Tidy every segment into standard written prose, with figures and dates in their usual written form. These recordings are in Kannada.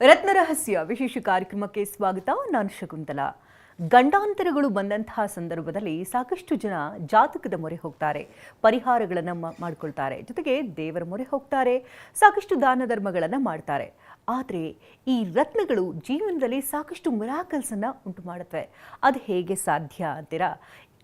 ರತ್ನರಹಸ್ಯ ವಿಶೇಷ ಕಾರ್ಯಕ್ರಮಕ್ಕೆ ಸ್ವಾಗತ. ನಾನು ಶಕುಂತಲಾ. ಗಂಡಾಂತರಗಳು ಬಂದಂತಹ ಸಂದರ್ಭದಲ್ಲಿ ಸಾಕಷ್ಟು ಜನ ಜಾತಕದ ಮೊರೆ ಹೋಗ್ತಾರೆ, ಪರಿಹಾರಗಳನ್ನು ಮಾಡ್ಕೊಳ್ತಾರೆ, ಜೊತೆಗೆ ದೇವರ ಮೊರೆ ಹೋಗ್ತಾರೆ, ಸಾಕಷ್ಟು ದಾನ ಧರ್ಮಗಳನ್ನು ಮಾಡ್ತಾರೆ. ಆದರೆ ಈ ರತ್ನಗಳು ಜೀವನದಲ್ಲಿ ಸಾಕಷ್ಟು ಮಿರಾಕಲ್ಸನ್ನು ಉಂಟು ಮಾಡುತ್ತವೆ. ಅದು ಹೇಗೆ ಸಾಧ್ಯ ಅಂತೀರಾ?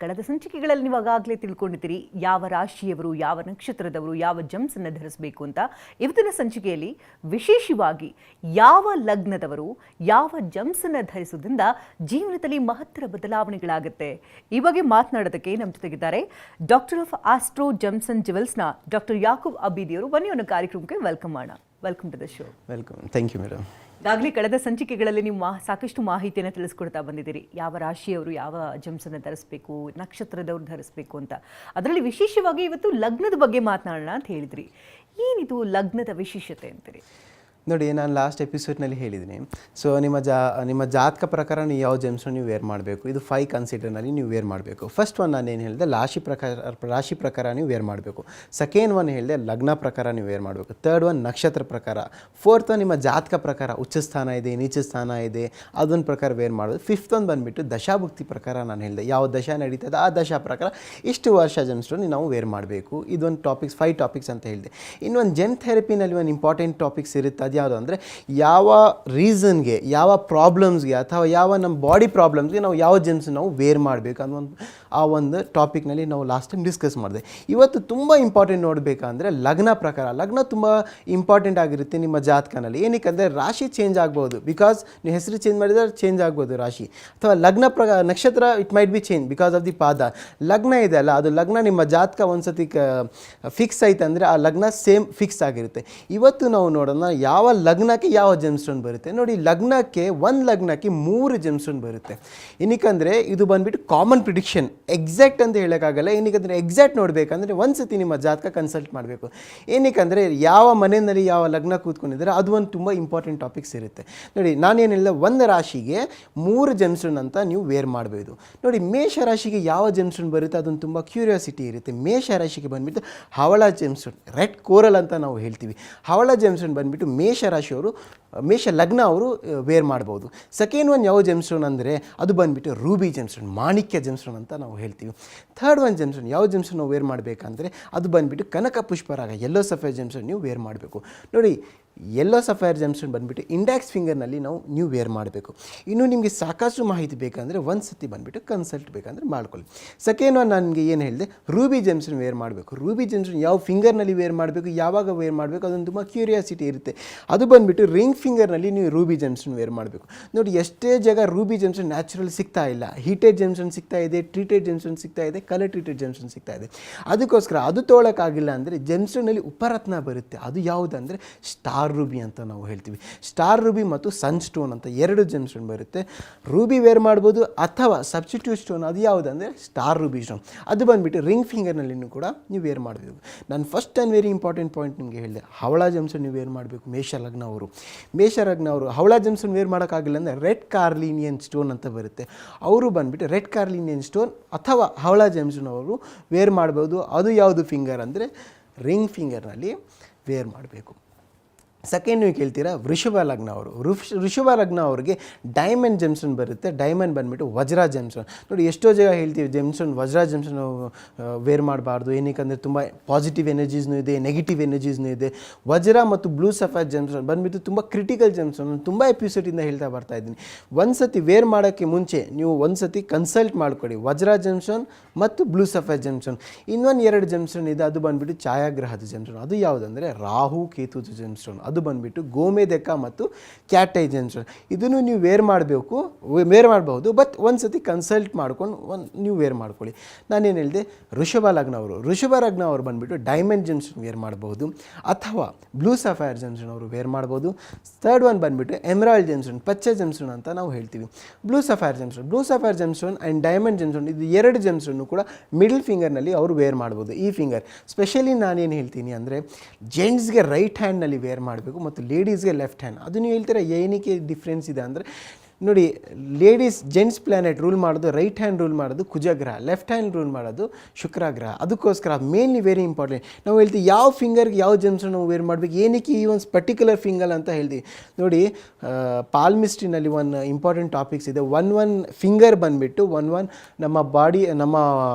ಕಳೆದ ಸಂಚಿಕೆಗಳಲ್ಲಿ ನೀವು ಆಗಾಗಲೇ ತಿಳ್ಕೊಂಡಿದ್ದೀರಿ ಯಾವ ರಾಶಿಯವರು, ಯಾವ ನಕ್ಷತ್ರದವರು, ಯಾವ ಜಮ್ಸನ್ನು ಧರಿಸಬೇಕು ಅಂತ. ಇವತ್ತಿನ ಸಂಚಿಕೆಯಲ್ಲಿ ವಿಶೇಷವಾಗಿ ಯಾವ ಲಗ್ನದವರು ಯಾವ ಜಮ್ಸನ್ನು ಧರಿಸೋದ್ರಿಂದ ಜೀವನದಲ್ಲಿ ಮಹತ್ತರ ಬದಲಾವಣೆಗಳಾಗುತ್ತೆ, ಈ ಬಗ್ಗೆ ಮಾತನಾಡೋದಕ್ಕೆ ನಮ್ಮ ಜೊತೆಗಿದ್ದಾರೆ doctor of astro gems and ಜ್ಯುವೆಲ್ಸ್ನ ಡಾಕ್ಟರ್ ಯಾಕೂಬ್ ಅಬೀದಿಯವರು. ಬನ್ನಿ ಅವನ ಕಾರ್ಯಕ್ರಮಕ್ಕೆ ವೆಲ್ಕಮ್ ಮಾಡೋಣ. Welcome to the show. Welcome. Thank you madam. ಈಗಾಗಲೇ ಕಳೆದ ಸಂಚಿಕೆಗಳಲ್ಲಿ ನೀವು ಸಾಕಷ್ಟು ಮಾಹಿತಿಯನ್ನು ತಿಳಿಸ್ಕೊಡ್ತಾ ಬಂದಿದ್ದೀರಿ. ಯಾವ ರಾಶಿಯವರು ಯಾವ ಜಮ್ಸನ್ನು ಧರಿಸಬೇಕು, ನಕ್ಷತ್ರದವ್ರು ಧರಿಸಬೇಕು ಅಂತ. ಅದರಲ್ಲಿ ವಿಶೇಷವಾಗಿ ಇವತ್ತು ಲಗ್ನದ ಬಗ್ಗೆ ಮಾತನಾಡೋಣ ಅಂತ ಹೇಳಿದ್ರಿ. ಏನಿದು ಲಗ್ನದ ವಿಶೇಷತೆ ಅಂತೀರಿ? ನೋಡಿ, ನಾನು ಲಾಸ್ಟ್ ಎಪಿಸೋಡ್ನಲ್ಲಿ ಹೇಳಿದ್ದೀನಿ. ಸೊ ನಿಮ್ಮ ಜಾತಕ ಪ್ರಕಾರ ನೀವು ಯಾವ ಜೆಮ್ಸ್ನ ನೀವು ವೇರ್ ಮಾಡಬೇಕು, ಇದು 5 ಕನ್ಸಿಡರ್ನಲ್ಲಿ ನೀವು ವೇರ್ ಮಾಡಬೇಕು. ಫಸ್ಟ್ ಒನ್ ನಾನು ಏನು ಹೇಳಿದೆ, ರಾಶಿ ಪ್ರಕಾರ ನೀವು ವೇರ್ ಮಾಡಬೇಕು. ಸೆಕೆಂಡ್ ಒನ್ ಹೇಳಿದೆ ಲಗ್ನ ಪ್ರಕಾರ ನೀವು ವೇರ್ ಮಾಡಬೇಕು. ಥರ್ಡ್ ಒನ್ ನಕ್ಷತ್ರ ಪ್ರಕಾರ. ಫೋರ್ತ್ ಒನ್ ನಿಮ್ಮ ಜಾತಕ ಪ್ರಕಾರ ಉಚ್ಚ ಸ್ಥಾನ ಇದೆ, ನೀಚ ಸ್ಥಾನ ಇದೆ, ಅದೊಂದು ಪ್ರಕಾರ ವೇರ್ ಮಾಡೋದು. ಫಿಫ್ತ್ ಒನ್ ಬಂದುಬಿಟ್ಟು ದಶಾಭುಕ್ತಿ ಪ್ರಕಾರ ನಾನು ಹೇಳಿದೆ, ಯಾವ ದಶಾ ನಡೀತದೆ ಆ ದಶಾ ಪ್ರಕಾರ ಇಷ್ಟು ವರ್ಷ ಜೆಮ್ಸ್ಟೋನ್ ನಾವು ವೇರ್ ಮಾಡಬೇಕು. ಇದೊಂದು ಟಾಪಿಕ್ಸ್, 5 ಟಾಪಿಕ್ಸ್ ಅಂತ ಹೇಳಿದೆ. ಇನ್ನೊಂದು ಜೆಮ್ ಥೆರಪಿನಲ್ಲಿ ಒಂದು ಇಂಪಾರ್ಟೆಂಟ್ ಟಾಪಿಕ್ಸ್ ಇರುತ್ತೆ. ಅದು ಯಾವುದು ಅಂದರೆ ಯಾವ ರೀಸನ್ಗೆ, ಯಾವ ಪ್ರಾಬ್ಲಮ್ಸ್ಗೆ ಅಥವಾ ಯಾವ ನಮ್ಮ ಬಾಡಿ ಪ್ರಾಬ್ಲಮ್ಸ್ಗೆ ನಾವು ಯಾವ ಜೆಮ್ಸ್ ನಾವು ವೇರ್ ಮಾಡಬೇಕು ಅನ್ನೋ ಆ ಒಂದು ಟಾಪಿಕ್ನಲ್ಲಿ ನಾವು ಲಾಸ್ಟ್ ಟೈಮ್ ಡಿಸ್ಕಸ್ ಮಾಡಿದೆ. ಇವತ್ತು ತುಂಬ ಇಂಪಾರ್ಟೆಂಟ್ ನೋಡಬೇಕಂದ್ರೆ ಲಗ್ನ ಪ್ರಕಾರ. ಲಗ್ನ ತುಂಬ ಇಂಪಾರ್ಟೆಂಟ್ ಆಗಿರುತ್ತೆ ನಿಮ್ಮ ಜಾತಕನಲ್ಲಿ. ಏನಕ್ಕೆ ರಾಶಿ ಚೇಂಜ್ ಆಗ್ಬೋದು, ಬಿಕಾಸ್ ನೀವು ಹೆಸರು ಚೇಂಜ್ ಮಾಡಿದರೆ ಚೇಂಜ್ ಆಗ್ಬೋದು ರಾಶಿ, ಅಥವಾ ಲಗ್ನ ನಕ್ಷತ್ರ it might be change because of the ಪಾದ. ಲಗ್ನ ಇದೆ ಅಲ್ಲ, ಅದು ಲಗ್ನ ನಿಮ್ಮ ಜಾತಕ ಒಂದ್ಸತಿ ಫಿಕ್ಸ್ ಆಯ್ತು ಅಂದರೆ ಆ ಲಗ್ನ ಸೇಮ್ ಫಿಕ್ಸ್ ಆಗಿರುತ್ತೆ. ಇವತ್ತು ನಾವು ನೋಡೋಣ ಯಾವ ಲಗ್ನಕ್ಕೆ ಯಾವ ಜೆಮ್ಸ್ಟೋನ್ ಬರುತ್ತೆ. ನೋಡಿ, ಲಗ್ನಕ್ಕೆ ಒಂದು ಲಗ್ನಕ್ಕೆ 3 ಜೆಮ್ಸ್ಟೋನ್ ಬರುತ್ತೆ. ಏನಕ್ಕಂದರೆ ಇದು ಬಂದುಬಿಟ್ಟು ಕಾಮನ್ ಪ್ರಿಡಿಕ್ಷನ್, ಎಕ್ಸಾಕ್ಟ್ ಅಂತ ಹೇಳೋಕ್ಕಾಗಲ್ಲ. ಏನಕ್ಕಂದರೆ ಎಕ್ಸಾಕ್ಟ್ ನೋಡಬೇಕಂದ್ರೆ ಒಂದು ಸತಿ ನಿಮ್ಮ ಜಾತಕ ಕನ್ಸಲ್ಟ್ ಮಾಡಬೇಕು. ಏನಕ್ಕಂದರೆ ಯಾವ ಮನೆಯಲ್ಲಿ ಯಾವ ಲಗ್ನ ಕೂತ್ಕೊಂಡಿದ್ದಾರೆ ಅದು ಒಂದು ತುಂಬ ಇಂಪಾರ್ಟೆಂಟ್ ಟಾಪಿಕ್ಸ್ ಇರುತ್ತೆ. ನೋಡಿ, ನಾನೇನು ಹೇಳಿದೆ, ಒಂದು ರಾಶಿಗೆ 3 ಜೆಮ್ಸ್ಟೋನ್ ಅಂತ ನೀವು ವೇರ್ ಮಾಡಬಹುದು. ನೋಡಿ, ಮೇಷ ರಾಶಿಗೆ ಯಾವ ಜೆಮ್ಸ್ಟೋನ್ ಬರುತ್ತೆ ಅದೊಂದು ತುಂಬ ಕ್ಯೂರಿಯಾಸಿಟಿ ಇರುತ್ತೆ. ಮೇಷ ರಾಶಿಗೆ ಬಂದುಬಿಟ್ಟು ಹವಳ ಜೆಮ್ಸ್ಟೋನ್, ರೆಡ್ ಕೋರಲ್ ಅಂತ ನಾವು ಹೇಳ್ತೀವಿ. ಹವಳ ಜೆಮ್ಸ್ಟೋನ್ ಬಂದುಬಿಟ್ಟು ಮೇಷ ರಾಶಿಯವರು, ಮೇಷ ಲಗ್ನ ಅವರು ವೇರ್ ಮಾಡ್ಬೋದು. ಸೆಕೆಂಡ್ ಒನ್ ಯಾವ ಜೆಮ್ಸ್ಟೋನ್ ಅಂದರೆ ಅದು ಬಂದುಬಿಟ್ಟು ರೂಬಿ ಜೆಮ್ಸ್ಟೋನ್, ಮಾಣಿಕ್ಯ ಜೆಮ್ಸ್ಟೋನ್ ಅಂತ ನಾವು ಹೇಳ್ತೀವಿ. ಥರ್ಡ್ ಒನ್ ಜೆಮ್ಸ್ಟೋನ್ ಯಾವ ಜೆಮ್ಸ್ಟೋನ್ ನಾವು ವೇರ್ ಮಾಡಬೇಕಂದ್ರೆ ಅದು ಬಂದುಬಿಟ್ಟು ಕನಕ ಪುಷ್ಪರಾಗ, ಯೆಲ್ಲೋ ಸಫೈರ್ ಜೆಮ್ಸ್ಟೋನ್ ನೀವು ವೇರ್ ಮಾಡಬೇಕು. ನೋಡಿ, ಯೆಲ್ಲೋ ಸಫೈರ್ ಜೆಮ್ಸ್ಟೋನ್ ಬಂದುಬಿಟ್ಟು ಇಂಡೆಕ್ಸ್ ಫಿಂಗರ್ನಲ್ಲಿ ನೀವು ವೇರ್ ಮಾಡಬೇಕು. ಇನ್ನು ನಿಮಗೆ ಸಾಕಷ್ಟು ಮಾಹಿತಿ ಬೇಕಂದರೆ ಒಂದು ಸತಿ ಬಂದುಬಿಟ್ಟು ಕನ್ಸಲ್ಟ್ ಬೇಕಂದರೆ ಮಾಡ್ಕೊಳ್ಳಿ. ಸೆಕೆಂಡ್ ಒನ್ ನನಗೆ ಏನು ಹೇಳಿದೆ, ರೂಬಿ ಜೆಮ್ಸ್ಟೋನ್ ವೇರ್ ಮಾಡಬೇಕು. ರೂಬಿ ಜೆಮ್ಸ್ಟೋನ್ ಯಾವ ಫಿಂಗರ್ನಲ್ಲಿ ವೇರ್ ಮಾಡಬೇಕು, ಯಾವಾಗ ವೇರ್ ಮಾಡಬೇಕು, ಅದೊಂದು ತುಂಬ ಕ್ಯೂರಿಯಾಸಿಟಿ ಇರುತ್ತೆ. ಅದು ಬಂದುಬಿಟ್ಟು ರಿಂಗ್ ಫಿಂಗರ್ನಲ್ಲಿ ನೀವು ರೂಬಿ ಜೆಮ್ಸ್ಟೋನ್ ವೇರ್ ಮಾಡಬೇಕು. ನೋಡಿ, ಎಷ್ಟೇ ಜಾಗ ರೂಬಿ ಜೆಮ್ಸ್ಟೋನ್ ನ್ಯಾಚುರಲ್ ಸಿಗ್ತಾ ಇಲ್ಲ, ಹೀಟೆಡ್ ಜೆಮ್ಸ್ಟೋನ್ ಸಿಗ್ತಾ ಇದೆ, ಟ್ರೀಟೆಡ್ ಜೆಮ್ಸ್ಟೋನ್ ಸಿಗ್ತಾ ಇದೆ, ಕಲರ್ ಟ್ರೀಟೆಡ್ ಜೆಮ್ಸ್ಟೋನ್ ಸಿಗ್ತಾ ಇದೆ. ಅದಕ್ಕೋಸ್ಕರ ಅದು ತೊಗೊಳಕ್ಕಾಗಿಲ್ಲ ಅಂದರೆ ಜೆಮ್ಸ್ಟೋನಲ್ಲಿ ಉಪರತ್ನ ಬರುತ್ತೆ. ಅದು ಯಾವುದಂದರೆ ಸ್ಟಾರ್ ರೂಬಿ ಅಂತ ನಾವು ಹೇಳ್ತೀವಿ. ಸ್ಟಾರ್ ರೂಬಿ ಮತ್ತು ಸನ್ ಸ್ಟೋನ್ ಅಂತ 2 ಜೆಮ್ಸ್ಟೋನ್ ಬರುತ್ತೆ. ರೂಬಿ ವೇರ್ ಮಾಡ್ಬೋದು ಅಥವಾ ಸಬ್ಸ್ಟಿಟ್ಯೂಟ್ ಸ್ಟೋನ್, ಅದು ಯಾವುದಂದರೆ ಸ್ಟಾರ್ ರೂಬಿ ಸ್ಟೋನ್. ಅದು ಬಂದುಬಿಟ್ಟು ರಿಂಗ್ ಫಿಂಗರ್ನಲ್ಲಿ ಕೂಡ ನೀವು ವೇರ್ ಮಾಡಬೇಕು. ನಾನು first and very important point ನಿಮಗೆ ಹೇಳಿದೆ, ಹವಳ ಜೆಮ್ಸ್ಟೋನ್ ನೀವು ವೇರ್ ಮಾಡಬೇಕು. ಮೇಷ ಲಗ್ನ ಅವರು ಹವಳ ಜೆಮ್ಸ್ಟೋನ್ ವೇರ್ ಮಾಡೋಕ್ಕಾಗಿಲ್ಲ ಅಂದರೆ ರೆಡ್ ಕಾರ್ಲಿನಿಯನ್ ಸ್ಟೋನ್ ಅಂತ ಬರುತ್ತೆ. ಅವರು ಬಂದುಬಿಟ್ಟು ರೆಡ್ ಕಾರ್ಲಿನಿಯನ್ ಸ್ಟೋನ್ ಅಥವಾ ಹವಳ ಜೆಮ್ಸ್ಟೋನ್ ಅವರು ವೇರ್ ಮಾಡ್ಬೋದು. ಅದು ಯಾವುದು ಫಿಂಗರ್ ಅಂದರೆ ರಿಂಗ್ ಫಿಂಗರ್ನಲ್ಲಿ ವೇರ್ ಮಾಡಬೇಕು. ಸೆಕೆಂಡ್ ನೀವು ಕೇಳ್ತೀರಾ ವೃಷಭ ಲಗ್ನ ಅವರು. ವೃಷಭ ಲಗ್ನ ಅವ್ರಿಗೆ ಡೈಮಂಡ್ ಜೆಮ್ಸ್ಟೋನ್ ಬರುತ್ತೆ. ಡೈಮಂಡ್ ಬಂದುಬಿಟ್ಟು ವಜ್ರ ಜೆಮ್ಸ್ಟೋನ್. ನೋಡಿ, ಎಷ್ಟೋ ಜಾಗ ಹೇಳ್ತೀವಿ ಜೆಮ್ಸ್ಟೋನ್, ವಜ್ರ ಜೆಮ್ಸ್ಟೋನ್ ವೇರ್ ಮಾಡಬಾರ್ದು. ಏನಕ್ಕಂದರೆ ತುಂಬ ಪಾಸಿಟಿವ್ ಎನರ್ಜೀಸ್ನೂ ಇದೆ, ನೆಗೆಟಿವ್ ಎನರ್ಜೀಸ್ನೂ ಇದೆ. ವಜ್ರ ಮತ್ತು ಬ್ಲೂ ಸಫೈರ್ ಜೆಮ್ಸ್ಟೋನ್ ಬಂದುಬಿಟ್ಟು ತುಂಬ ಕ್ರಿಟಿಕಲ್ ಜೆಮ್ಸ್ಟೋನ್. ನಾನು ತುಂಬ ಎಪಿಸೋಡಿಂದ ಹೇಳ್ತಾ ಬರ್ತಾ ಇದ್ದೀನಿ. ಒಂದು ಸತಿ ವೇರ್ ಮಾಡೋಕ್ಕೆ ಮುಂಚೆ ನೀವು ಒಂದು ಸತಿ ಕನ್ಸಲ್ಟ್ ಮಾಡಿಕೊಡಿ, ವಜ್ರ ಜೆಮ್ಸ್ಟೋನ್ ಮತ್ತು ಬ್ಲೂ ಸಫೈರ್ ಜೆಮ್ಸ್ಟೋನ್. ಇನ್ನೊಂದು 2 ಜೆಮ್ಸ್ಟೋನ್ ಇದೆ, ಅದು ಬಂದುಬಿಟ್ಟು ಛಾಯಾಗ್ರಹದ ಜೆಮ್ಸ್ಟೋನ್. ಅದು ಯಾವುದಂದರೆ ರಾಹು ಕೇತು ಜೆಮ್ಸ್ಟೋನ್. ಅದು ಬಂದುಬಿಟ್ಟು ಗೋಮೇದಕ ಮತ್ತು ಕ್ಯಾಟೈ ಜೆಮ್ಸ್ಟೋನ್. ಇದನ್ನು ನೀವು ವೇರ್ ಮಾಡಬಹುದು, ಬಟ್ ಒಂದು ಸತಿ ಕನ್ಸಲ್ಟ್ ಮಾಡ್ಕೊಂಡು ನೀವು ವೇರ್ ಮಾಡ್ಕೊಳ್ಳಿ. ನಾನೇನು ಹೇಳಿದೆ, ವೃಷಭ ಲಗ್ನ ಅವರು ಬಂದುಬಿಟ್ಟು ಡೈಮಂಡ್ ಜೆಮ್ಸ್ಟೋನ್ ವೇರ್ ಮಾಡ್ಬೋದು ಅಥವಾ ಬ್ಲೂ ಸಫೈರ್ ಜೆಮ್ಸ್ಟೋನ್ ಅವರು ವೇರ್ ಮಾಡ್ಬೋದು. ಥರ್ಡ್ ಒನ್ ಬಂದುಬಿಟ್ಟು ಎಮರಾಲ್ಡ್ ಜೆಮ್ಸ್ಟೋನ್, ಪಚ್ಚೆ ಜೆಮ್ಸ್ಟೋನ್ ಅಂತ ನಾವು ಹೇಳ್ತೀವಿ. Blue sapphire gemstone and diamond gemstone, ಇದು 2 ಜೆಮ್ಸ್ಟೋನ್ನು ಕೂಡ ಮಿಡಲ್ ಫಿಂಗರ್ನಲ್ಲಿ ಅವರು ವೇರ್ ಮಾಡ್ಬೋದು. ಈ ಫಿಂಗರ್ ಸ್ಪೆಷಲಿ ನಾನೇನು ಹೇಳ್ತೀನಿ ಅಂದರೆ ಜೆಂಟ್ಸ್ಗೆ ರೈಟ್ ಹ್ಯಾಂಡ್ನಲ್ಲಿ ವೇರ್ ಮಾಡಬೇಕು ಮತ್ತು ಲೇಡೀಸ್ಗೆ ಲೆಫ್ಟ್ ಹ್ಯಾಂಡ್. ಅದು ನೀವು ಹೇಳ್ತೀರಾ ಏನಕ್ಕೆ ಡಿಫ್ರೆನ್ಸ್ ಇದೆ ಅಂದರೆ ನೋಡಿ ಲೇಡೀಸ್ ಜೆಂಟ್ಸ್ ಪ್ಲಾನೆಟ್ ರೂಲ್ ಮಾಡೋದು ರೈಟ್ ಹ್ಯಾಂಡ್ ರೂಲ್ ಮಾಡೋದು ಕುಜಗ್ರಹ, ಲೆಫ್ಟ್ ಹ್ಯಾಂಡ್ ರೂಲ್ ಮಾಡೋದು ಶುಕ್ರ ಗ್ರಹ. ಅದಕ್ಕೋಸ್ಕರ ಮೇನ್ಲಿ ವೆರಿ ಇಂಪಾರ್ಟೆಂಟ್. ನಾವು ಹೇಳ್ತೀವಿ ಯಾವ ಫಿಂಗರ್ಗೆ ಯಾವ ಜೆಮ್ಸ್ ನಾವು ವೇರ್ ಮಾಡಬೇಕು, ಏನಕ್ಕೆ ಈ ಒಂದು ಪರ್ಟಿಕ್ಯುಲರ್ ಫಿಂಗರ್ ಅಂತ ಹೇಳ್ತೀವಿ. ನೋಡಿ ಪಾಲ್ಮಿಸ್ಟ್ರಿನಲ್ಲಿ ಒಂದು ಇಂಪಾರ್ಟೆಂಟ್ ಟಾಪಿಕ್ಸ್ ಇದೆ. ಒನ್ ಫಿಂಗರ್ ಬಂದುಬಿಟ್ಟು ಒನ್ ನಮ್ಮ ಬಾಡಿ ನಮ್ಮ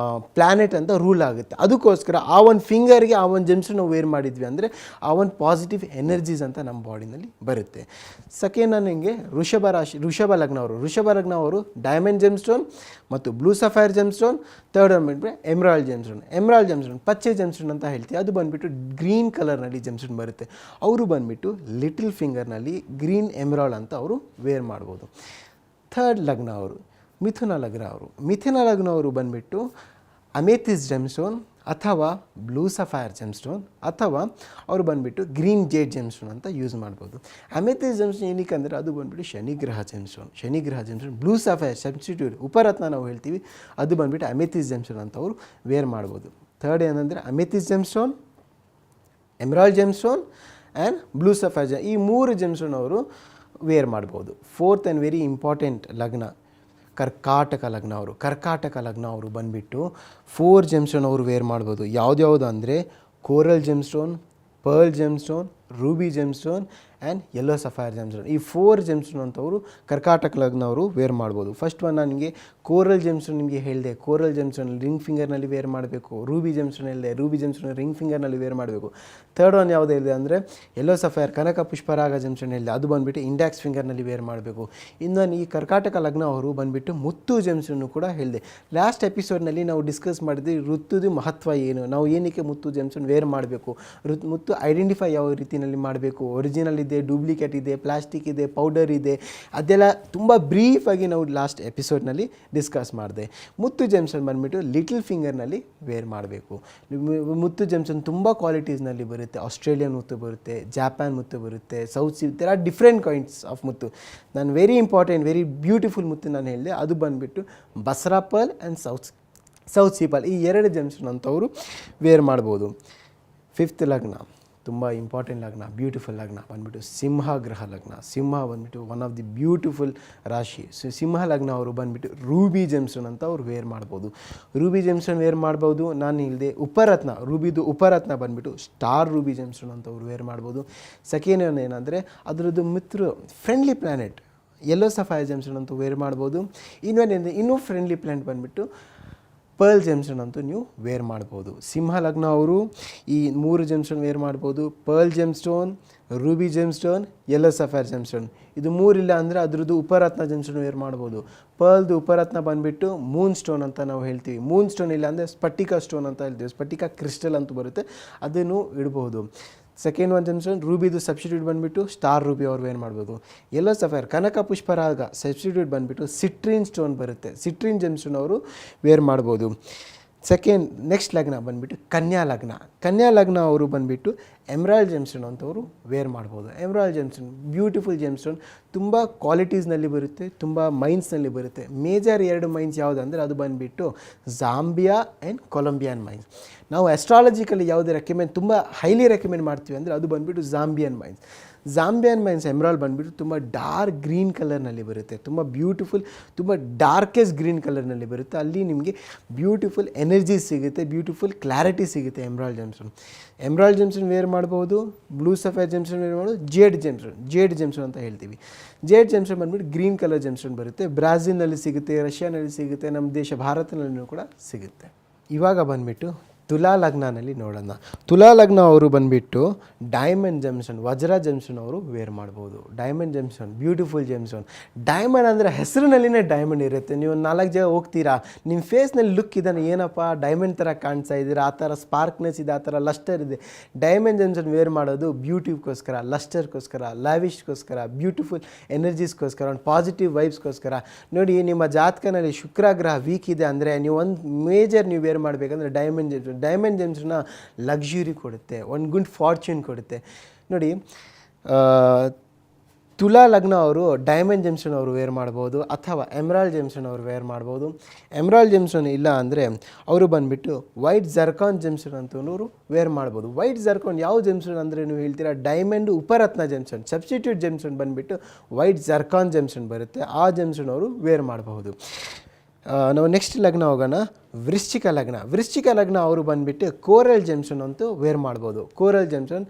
ಪ್ಲ್ಯಾನೆಟ್ ಅಂತ ರೂಲ್ ಆಗುತ್ತೆ. ಅದಕ್ಕೋಸ್ಕರ ಆ ಒಂದು ಫಿಂಗರ್ಗೆ ಆ ಒಂದು ಜೆಮ್ಸ್ ನಾವು ವೇರ್ ಮಾಡಿದ್ವಿ ಅಂದರೆ ಆ ಒಂದು ಪಾಸಿಟಿವ್ ಎನರ್ಜೀಸ್ ಅಂತ ನಮ್ಮ ಬಾಡಿನಲ್ಲಿ ಬರುತ್ತೆ. ಸೆಕೆಂಡ್ ನನಗೆ ಋಷಭ ಲಗ್ನ ಅವರು ಡೈಮಂಡ್ ಜೆಮ್ ಸ್ಟೋನ್ ಮತ್ತು blue sapphire gem stone. Third ಬಂದುಬಿಟ್ಟು ಎಮ್ರಾಲ್ಡ್ ಜೆಮ್ ಸ್ಟೋನ್ ಪಚ್ಚೆ ಜೆಮ್ ಸ್ಟೋನ್ ಅಂತ ಹೇಳ್ತೀವಿ. ಅದು ಬಂದುಬಿಟ್ಟು ಗ್ರೀನ್ ಕಲರ್ನಲ್ಲಿ ಜೆಮ್ ಸ್ಟೋನ್ ಬರುತ್ತೆ. ಅವರು ಬಂದುಬಿಟ್ಟು ಲಿಟಲ್ ಫಿಂಗರ್ನಲ್ಲಿ ಗ್ರೀನ್ ಎಮ್ರಾಲ್ಡ್ ಅಂತ ಅವರು ವೇರ್ ಮಾಡ್ಬೋದು. ಥರ್ಡ್ ಲಗ್ನ ಅವರು ಮಿಥುನ ಲಗ್ನ ಅವರು ಬಂದುಬಿಟ್ಟು ಅಮೇಥಿಸ್ ಜೆಮ್ ಸ್ಟೋನ್ ಅಥವಾ ಬ್ಲೂ ಸಫೈರ್ ಜೆಮ್ ಸ್ಟೋನ್ ಅಥವಾ ಅವರು ಬಂದುಬಿಟ್ಟು ಗ್ರೀನ್ ಜೇಡ್ ಜೆಮ್ ಸ್ಟೋನ್ ಅಂತ ಯೂಸ್ ಮಾಡ್ಬೋದು. ಅಮೇಥಿಸ್ ಜೆಮ್ ಸ್ಟೋನ್ ಏನಕ್ಕೆ ಅಂದರೆ ಅದು ಬಂದುಬಿಟ್ಟು ಶನಿಗ್ರಹ gem stone. Blue sapphire substitute ಉಪರತ್ನ ನಾವು ಹೇಳ್ತೀವಿ, ಅದು ಬಂದುಬಿಟ್ಟು ಅಮೇಥಿಸ್ ಜೆಮ್ ಸ್ಟೋನ್ ಅಂತ ಅವರು ವೇರ್ ಮಾಡ್ಬೋದು. ಥರ್ಡ್ ಏನಂದರೆ amethyst gem stone, emerald gem stone and blue sapphire ಈ 3 ಜೆಮ್ ಸ್ಟೋನ್ ಅವರು ವೇರ್ ಮಾಡ್ಬೋದು. ಫೋರ್ತ್ ಆ್ಯಂಡ್ ವೆರಿ ಇಂಪಾರ್ಟೆಂಟ್ ಲಗ್ನ ಕರ್ಕಾಟಕ ಲಗ್ನ ಅವರು ಬಂದುಬಿಟ್ಟು 4 ಜೆಮ್ ಸ್ಟೋನ್ ಅವರು ವೇರ್ ಮಾಡ್ಬೋದು. ಯಾವ್ದ್ಯಾವುದು ಅಂದರೆ coral gem stone, pearl GeM stone, Ruby gem stone and yellow sapphire gem stone. ಈ 4 ಜೆಮ್ ಸ್ಟೋನ್ ಅಂತವರು ಕರ್ಕಾಟಕ ಲಗ್ನ ಅವರು ವೇರ್ ಮಾಡ್ಬೋದು. ಫಸ್ಟ್ ಒನ್ ನನಗೆ ಕೋರಲ್ ಜೆಮ್ ಸ್ಟೋನ್ ನಿಮಗೆ ಹೇಳಿದೆ. ಕೋರಲ್ ಜೆಮ್ ಸ್ಟೋನ್ ರಿಂಗ್ ಫಿಂಗರ್ನಲ್ಲಿ ವೇರ್ ಮಾಡಬೇಕು. ರೂಬಿ ಜೆಮ್ ಸ್ಟೋನ್ ಹೇಳಿದೆ, ರೂಬಿ ಜೆಮ್ ಸ್ಟೋನ್ ರಿಂಗ್ ಫಿಂಗರ್ನಲ್ಲಿ ವೇರ್ ಮಾಡಬೇಕು. ಥರ್ಡ್ ಒನ್ ಯಾವುದು ಹೇಳಿದೆ ಅಂದರೆ ಯೆಲ್ಲೋ ಸಫೈರ್ ಕನಕ ಪುಷ್ಪರಾಗ ಜೆಮ್ ಸ್ಟೋನ್ ಹೇಳಿದೆ, ಅದು ಬಂದುಬಿಟ್ಟು ಇಂಡೆಕ್ಸ್ ಫಿಂಗರ್ನಲ್ಲಿ ವೇರ್ ಮಾಡಬೇಕು. ಇನ್ನೊಂದು ಈ ಕರ್ಕಾಟಕ ಲಗ್ನ ಅವರು ಬಂದುಬಿಟ್ಟು ಮುತ್ತು ಜೆಮ್ ಸ್ಟೋನು ಕೂಡ ಹೇಳಿದೆ. ಲಾಸ್ಟ್ ಎಪಿಸೋಡ್ನಲ್ಲಿ ನಾವು ಡಿಸ್ಕಸ್ ಮಾಡಿದ್ವಿ ಋತುದು ಮಹತ್ವ ಏನು, ನಾವು ಏನಕ್ಕೆ ಮುತ್ತು ಜೆಮ್ ಸ್ಟೋನ್ ವೇರ್ ಮಾಡಬೇಕು, ಮುತ್ತು ಐಡೆಂಟಿಫೈ ಯಾವ ರೀತಿಯಲ್ಲಿ ಮಾಡಬೇಕು, ಒರಿಜಿನಲ್ ಇದೆ, ಡೂಪ್ಲಿಕೇಟ್ ಇದೆ, ಪ್ಲಾಸ್ಟಿಕ್ ಇದೆ, ಪೌಡರ್ ಇದೆ, ಅದೆಲ್ಲ ತುಂಬ ಬ್ರೀಫಾಗಿ ನಾವು ಲಾಸ್ಟ್ ಎಪಿಸೋಡ್ನಲ್ಲಿ ಡಿಸ್ಕಸ್ ಮಾಡಿದೆ. ಮುತ್ತು ಜೆಮ್ ಸ್ಟೋನ್ ಬಂದುಬಿಟ್ಟು ಲಿಟಲ್ ಫಿಂಗರ್ನಲ್ಲಿ ವೇರ್ ಮಾಡಬೇಕು. ಮುತ್ತು ಜೆಮ್ ಸ್ಟೋನ್ ತುಂಬ ಕ್ವಾಲಿಟೀಸ್ನಲ್ಲಿ ಬರುತ್ತೆ. ಆಸ್ಟ್ರೇಲಿಯನ್ ಮುತ್ತು ಬರುತ್ತೆ, ಜಾಪಾನ್ ಮುತ್ತು ಬರುತ್ತೆ, south sea there are different kinds of ಮುತ್ತು. ನಾನು ವೆರಿ ಇಂಪಾರ್ಟೆಂಟ್ ವೆರಿ ಬ್ಯೂಟಿಫುಲ್ ಮುತ್ತು ನಾನು ಹೇಳಿದೆ, ಅದು ಬಂದುಬಿಟ್ಟು Basra pearl and south sea pearl, ಈ 2 ಜೆಮ್ ಸ್ಟೋನ್ ಅಂತವರು ವೇರ್ ಮಾಡ್ಬೋದು. ಫಿಫ್ತ್ ಲಗ್ನ ತುಂಬ ಇಂಪಾರ್ಟೆಂಟ್ ಲಗ್ನ, ಬ್ಯೂಟಿಫುಲ್ ಲಗ್ನ ಬಂದುಬಿಟ್ಟು ಸಿಂಹ ಬಂದುಬಿಟ್ಟು ಒನ್ ಆಫ್ ದಿ ಬ್ಯೂಟಿಫುಲ್ ರಾಶಿ. ಸಿಂಹ ಲಗ್ನ ಅವರು ಬಂದುಬಿಟ್ಟು ರೂಬಿ ಜೆಮ್ ಸ್ಟೋನ್ ಅಂತ ಅವ್ರು ವೇರ್ ಮಾಡ್ಬೋದು. ರೂಬಿ ಜೆಮ್ ಸ್ಟೋನ್ ವೇರ್ ಮಾಡ್ಬೋದು. ನಾನು ಇಲ್ಲದೆ ಉಪರತ್ನ, ರೂಬಿದು ಉಪರತ್ನ ಬಂದುಬಿಟ್ಟು ಸ್ಟಾರ್ ರೂಬಿ ಜೆಮ್ ಸ್ಟೋನ್ ಅಂತ ಅವ್ರು ವೇರ್ ಮಾಡ್ಬೋದು. ಸೆಕೆಂಡ್ ಏನಂದರೆ ಅದರದ್ದು friendly planet yellow sapphire gem stone ಅಂತ ವೇರ್ ಮಾಡ್ಬೋದು. ಇನ್ನೂ ಫ್ರೆಂಡ್ಲಿ ಪ್ಲ್ಯಾನೆಟ್ ಬಂದುಬಿಟ್ಟು ಪರ್ಲ್ ಜೆಮ್ ಸ್ಟೋನ್ ಅಂತೂ ನೀವು ವೇರ್ ಮಾಡ್ಬೋದು. ಸಿಂಹ ಲಗ್ನ ಅವರು ಈ 3 ಜೆಮ್ ಸ್ಟೋನ್ ವೇರ್ ಮಾಡ್ಬೋದು. Pearl GeM stone, Ruby gem stone, yellow sapphire gem stone. ಇದು 3 ಇಲ್ಲ ಅಂದರೆ ಅದರದ್ದು ಉಪರತ್ನ ಜೆಮ್ ಸ್ಟೋನ್ ವೇರ್ ಮಾಡ್ಬೋದು. ಪರ್ಲ್ದು ಉಪರತ್ನ ಬಂದುಬಿಟ್ಟು ಮೂನ್ ಸ್ಟೋನ್ ಅಂತ ನಾವು ಹೇಳ್ತೀವಿ. ಮೂನ್ ಸ್ಟೋನ್ ಇಲ್ಲ ಅಂದರೆ ಸ್ಫಟಿಕ ಸ್ಟೋನ್ ಅಂತ ಹೇಳ್ತೀವಿ. ಸ್ಫಟಿಕ ಕ್ರಿಸ್ಟಲ್ ಅಂತೂ ಬರುತ್ತೆ, ಅದನ್ನು ಇಡ್ಬೋದು. ಸೆಕೆಂಡ್ ಒನ್ ಜೆಮ್ ಸ್ಟೋನ್ ರೂಬಿದು ಸಬ್ಸ್ಟಿಟ್ಯೂಟ್ ಬಂದುಬಿಟ್ಟು ಸ್ಟಾರ್ ರೂಬಿ ಅವ್ರು ವೇರ್ ಮಾಡ್ಬೋದು. ಯೆಲ್ಲೋ ಸಫೈರ್ ಕನಕ ಪುಷ್ಪರಾಗ ಸಬ್ಸ್ಟಿಟ್ಯೂಟ್ ಬಂದುಬಿಟ್ಟು ಸಿಟ್ರಿನ್ ಸ್ಟೋನ್ ಬರುತ್ತೆ, ಸಿಟ್ರಿನ್ ಜೆಮ್ ಸ್ಟೋನ್ ಅವರು ವೇರ್ ಮಾಡ್ಬೋದು. ನೆಕ್ಸ್ಟ್ ಲಗ್ನ ಬಂದುಬಿಟ್ಟು ಕನ್ಯಾ ಲಗ್ನ ಅವರು ಬಂದುಬಿಟ್ಟು ಎಮ್ರಾಲ್ಡ್ ಜೆಮ್ ಸ್ಟೋನ್ ಅಂತವರು ವೇರ್ ಮಾಡ್ಬೋದು. Emerald gem stone beautiful gem stone, ತುಂಬ ಕ್ವಾಲಿಟೀಸ್ನಲ್ಲಿ ಬರುತ್ತೆ, ತುಂಬ ಮೈನ್ಸ್ನಲ್ಲಿ ಬರುತ್ತೆ. ಮೇಜರ್ 2 ಮೈನ್ಸ್ ಯಾವುದು ಅಂದರೆ ಅದು ಬಂದುಬಿಟ್ಟು ಜಾಂಬಿಯಾ ಆ್ಯಂಡ್ ಕೊಲಂಬಿಯನ್ ಮೈನ್ಸ್. ನಾವು ಆಸ್ಟ್ರಾಲಜಿಕಲಿ ಯಾವುದು ತುಂಬ ಹೈಲಿ ರೆಕಮೆಂಡ್ ಮಾಡ್ತೀವಿ ಅಂದರೆ ಅದು ಬಂದುಬಿಟ್ಟು ಜಾಂಬಿಯನ್ ಮೈನ್ಸ್ ಎಮ್ರಾಲ್ಡ್ ಬಂದುಬಿಟ್ಟು ತುಂಬ ಡಾರ್ಕ್ ಗ್ರೀನ್ ಕಲರ್ನಲ್ಲಿ ಬರುತ್ತೆ, ತುಂಬ ಬ್ಯೂಟಿಫುಲ್, ತುಂಬ ಡಾರ್ಕೆಸ್ಟ್ ಗ್ರೀನ್ ಕಲರ್ನಲ್ಲಿ ಬರುತ್ತೆ. ಅಲ್ಲಿ ನಿಮಗೆ ಬ್ಯೂಟಿಫುಲ್ ಎನರ್ಜಿ ಸಿಗುತ್ತೆ, ಬ್ಯೂಟಿಫುಲ್ ಕ್ಲಾರಿಟಿ ಸಿಗುತ್ತೆ. ಎಮ್ರಾಲ್ಡ್ ಜೆಮ್ ಸ್ಟೋನ್ ವೇರ್ ಮಾಡ್ಬೋದು. Blue sapphire gem stone wear ಮಾಡೋದು. ಜೇಡ್ ಜೆಮ್ ಸ್ಟೋನ್ ಅಂತ ಹೇಳ್ತೀವಿ. ಜೇಡ್ ಜೆಮ್ ಸ್ಟೋನ್ ಬಂದುಬಿಟ್ಟು ಗ್ರೀನ್ ಕಲರ್ ಜೆಮ್ ಸ್ಟೋನ್ ಬರುತ್ತೆ. ಬ್ರಾಝಿಲ್ನಲ್ಲಿ ಸಿಗುತ್ತೆ, ರಷ್ಯಾನಲ್ಲಿ ಸಿಗುತ್ತೆ, ನಮ್ಮ ದೇಶ ಭಾರತದಲ್ಲೂ ಕೂಡ ಸಿಗುತ್ತೆ. ಇವಾಗ ಬಂದುಬಿಟ್ಟು ತುಲಾ ಲಗ್ನಲ್ಲಿ ನೋಡೋಣ. ತುಲಾ ಲಗ್ನ ಅವರು ಬಂದುಬಿಟ್ಟು ಡೈಮಂಡ್ ಜೆಮ್ ಸ್ಟೋನ್, ವಜ್ರ ಜೆಮ್ ಸ್ಟೋನ್ ಅವರು ವೇರ್ ಮಾಡ್ಬೋದು. Diamond GeM stone beautiful gem stone. Diamond ಅಂದರೆ ಹೆಸರಿನಲ್ಲಿನೇ ಡೈಮಂಡ್ ಇರುತ್ತೆ. ನೀವು 4 ಜಾಗ ಹೋಗ್ತೀರಾ, ನಿಮ್ಮ ಫೇಸ್ನಲ್ಲಿ ಲುಕ್ ಇದನ್ನು ಏನಪ್ಪ ಡೈಮಂಡ್ ಥರ ಕಾಣಿಸ್ತಾ ಇದ್ದೀರಾ, ಆ ಥರ ಸ್ಪಾರ್ಕ್ನೆಸ್ ಇದೆ, ಆ ಥರ ಲಸ್ಟರ್ ಇದೆ. ಡೈಮಂಡ್ ಜೆಮ್ ಸ್ಟೋನ್ ವೇರ್ ಮಾಡೋದು ಬ್ಯೂಟಿಗೋಸ್ಕರ, ಲಸ್ಟರ್ಗೋಸ್ಕರ, ಲ್ಯಾವಿಶ್ಗೋಸ್ಕರ, ಬ್ಯೂಟಿಫುಲ್ ಎನರ್ಜೀಸ್ಗೋಸ್ಕರ, ಒಂದು ಪಾಸಿಟಿವ್ ವೈಬ್ಸ್ಗೋಸ್ಕರ. ನೋಡಿ, ನಿಮ್ಮ ಜಾತಕನಲ್ಲಿ ಶುಕ್ರ ಗ್ರಹ ವೀಕ್ ಇದೆ ಅಂದರೆ ನೀವು ಒಂದು ಮೇಜರ್ ನೀವು ವೇರ್ ಮಾಡಬೇಕಂದ್ರೆ ಡೈಮಂಡ್ ಜೆಮ್ಸ್ನ ಲಕ್ಸುರಿ ಕೊಡುತ್ತೆ, ಒಂದು ಗುಡ್ ಫಾರ್ಚೂನ್ ಕೊಡುತ್ತೆ. ನೋಡಿ, ತುಲಾ ಲಗ್ನ ಅವರು ಡೈಮಂಡ್ ಜೆಮ್ಸ್ಟೋನ್ ಅವರು ವೇರ್ ಮಾಡ್ಬೋದು ಅಥವಾ ಎಮ್ರಾಲ್ಡ್ ಜೆಮ್ಸ್ಟೋನ್ ಅವರು ವೇರ್ ಮಾಡ್ಬೋದು. ಎಮ್ರಾಲ್ಡ್ ಜೆಮ್ಸ್ಟೋನ್ ಇಲ್ಲ ಅಂದರೆ ಅವರು ಬಂದುಬಿಟ್ಟು ವೈಟ್ ಜರ್ಕಾನ್ ಜೆಮ್ಸ್ಟೋನ್ ಅಂತಲೂ ವೇರ್ ಮಾಡ್ಬೋದು. ವೈಟ್ ಜರ್ಕಾನ್ ಯಾವ ಜೆಮ್ಸ್ಟೋನ್ ಅಂದರೆ ನೀವು ಹೇಳ್ತೀರಾ ಡೈಮಂಡ್ ಉಪರತ್ನ ಜೆಮ್ಸ್ಟೋನ್, ಸಬ್ಸ್ಟಿಟ್ಯೂಟ್ ಜೆಮ್ಸ್ಟೋನ್ ಬಂದುಬಿಟ್ಟು ವೈಟ್ ಜರ್ಕಾನ್ ಜೆಮ್ಸ್ಟೋನ್ ಬರುತ್ತೆ, ಆ ಜೆಮ್ಸ್ಟೋನ್ ಅವರು ವೇರ್ ಮಾಡಬಹುದು. ನಾವು ನೆಕ್ಸ್ಟ್ ಲಗ್ನ ಹೋಗೋಣ, ವೃಶ್ಚಿಕ ಲಗ್ನ. ವೃಶ್ಚಿಕ ಲಗ್ನ ಅವರು ಬಂದುಬಿಟ್ಟು ಕೋರಲ್ ಜೆಮ್ಸ್ಟೋನ್ ಅಂತೂ ವೇರ್ ಮಾಡ್ಬೋದು. Coral gemstone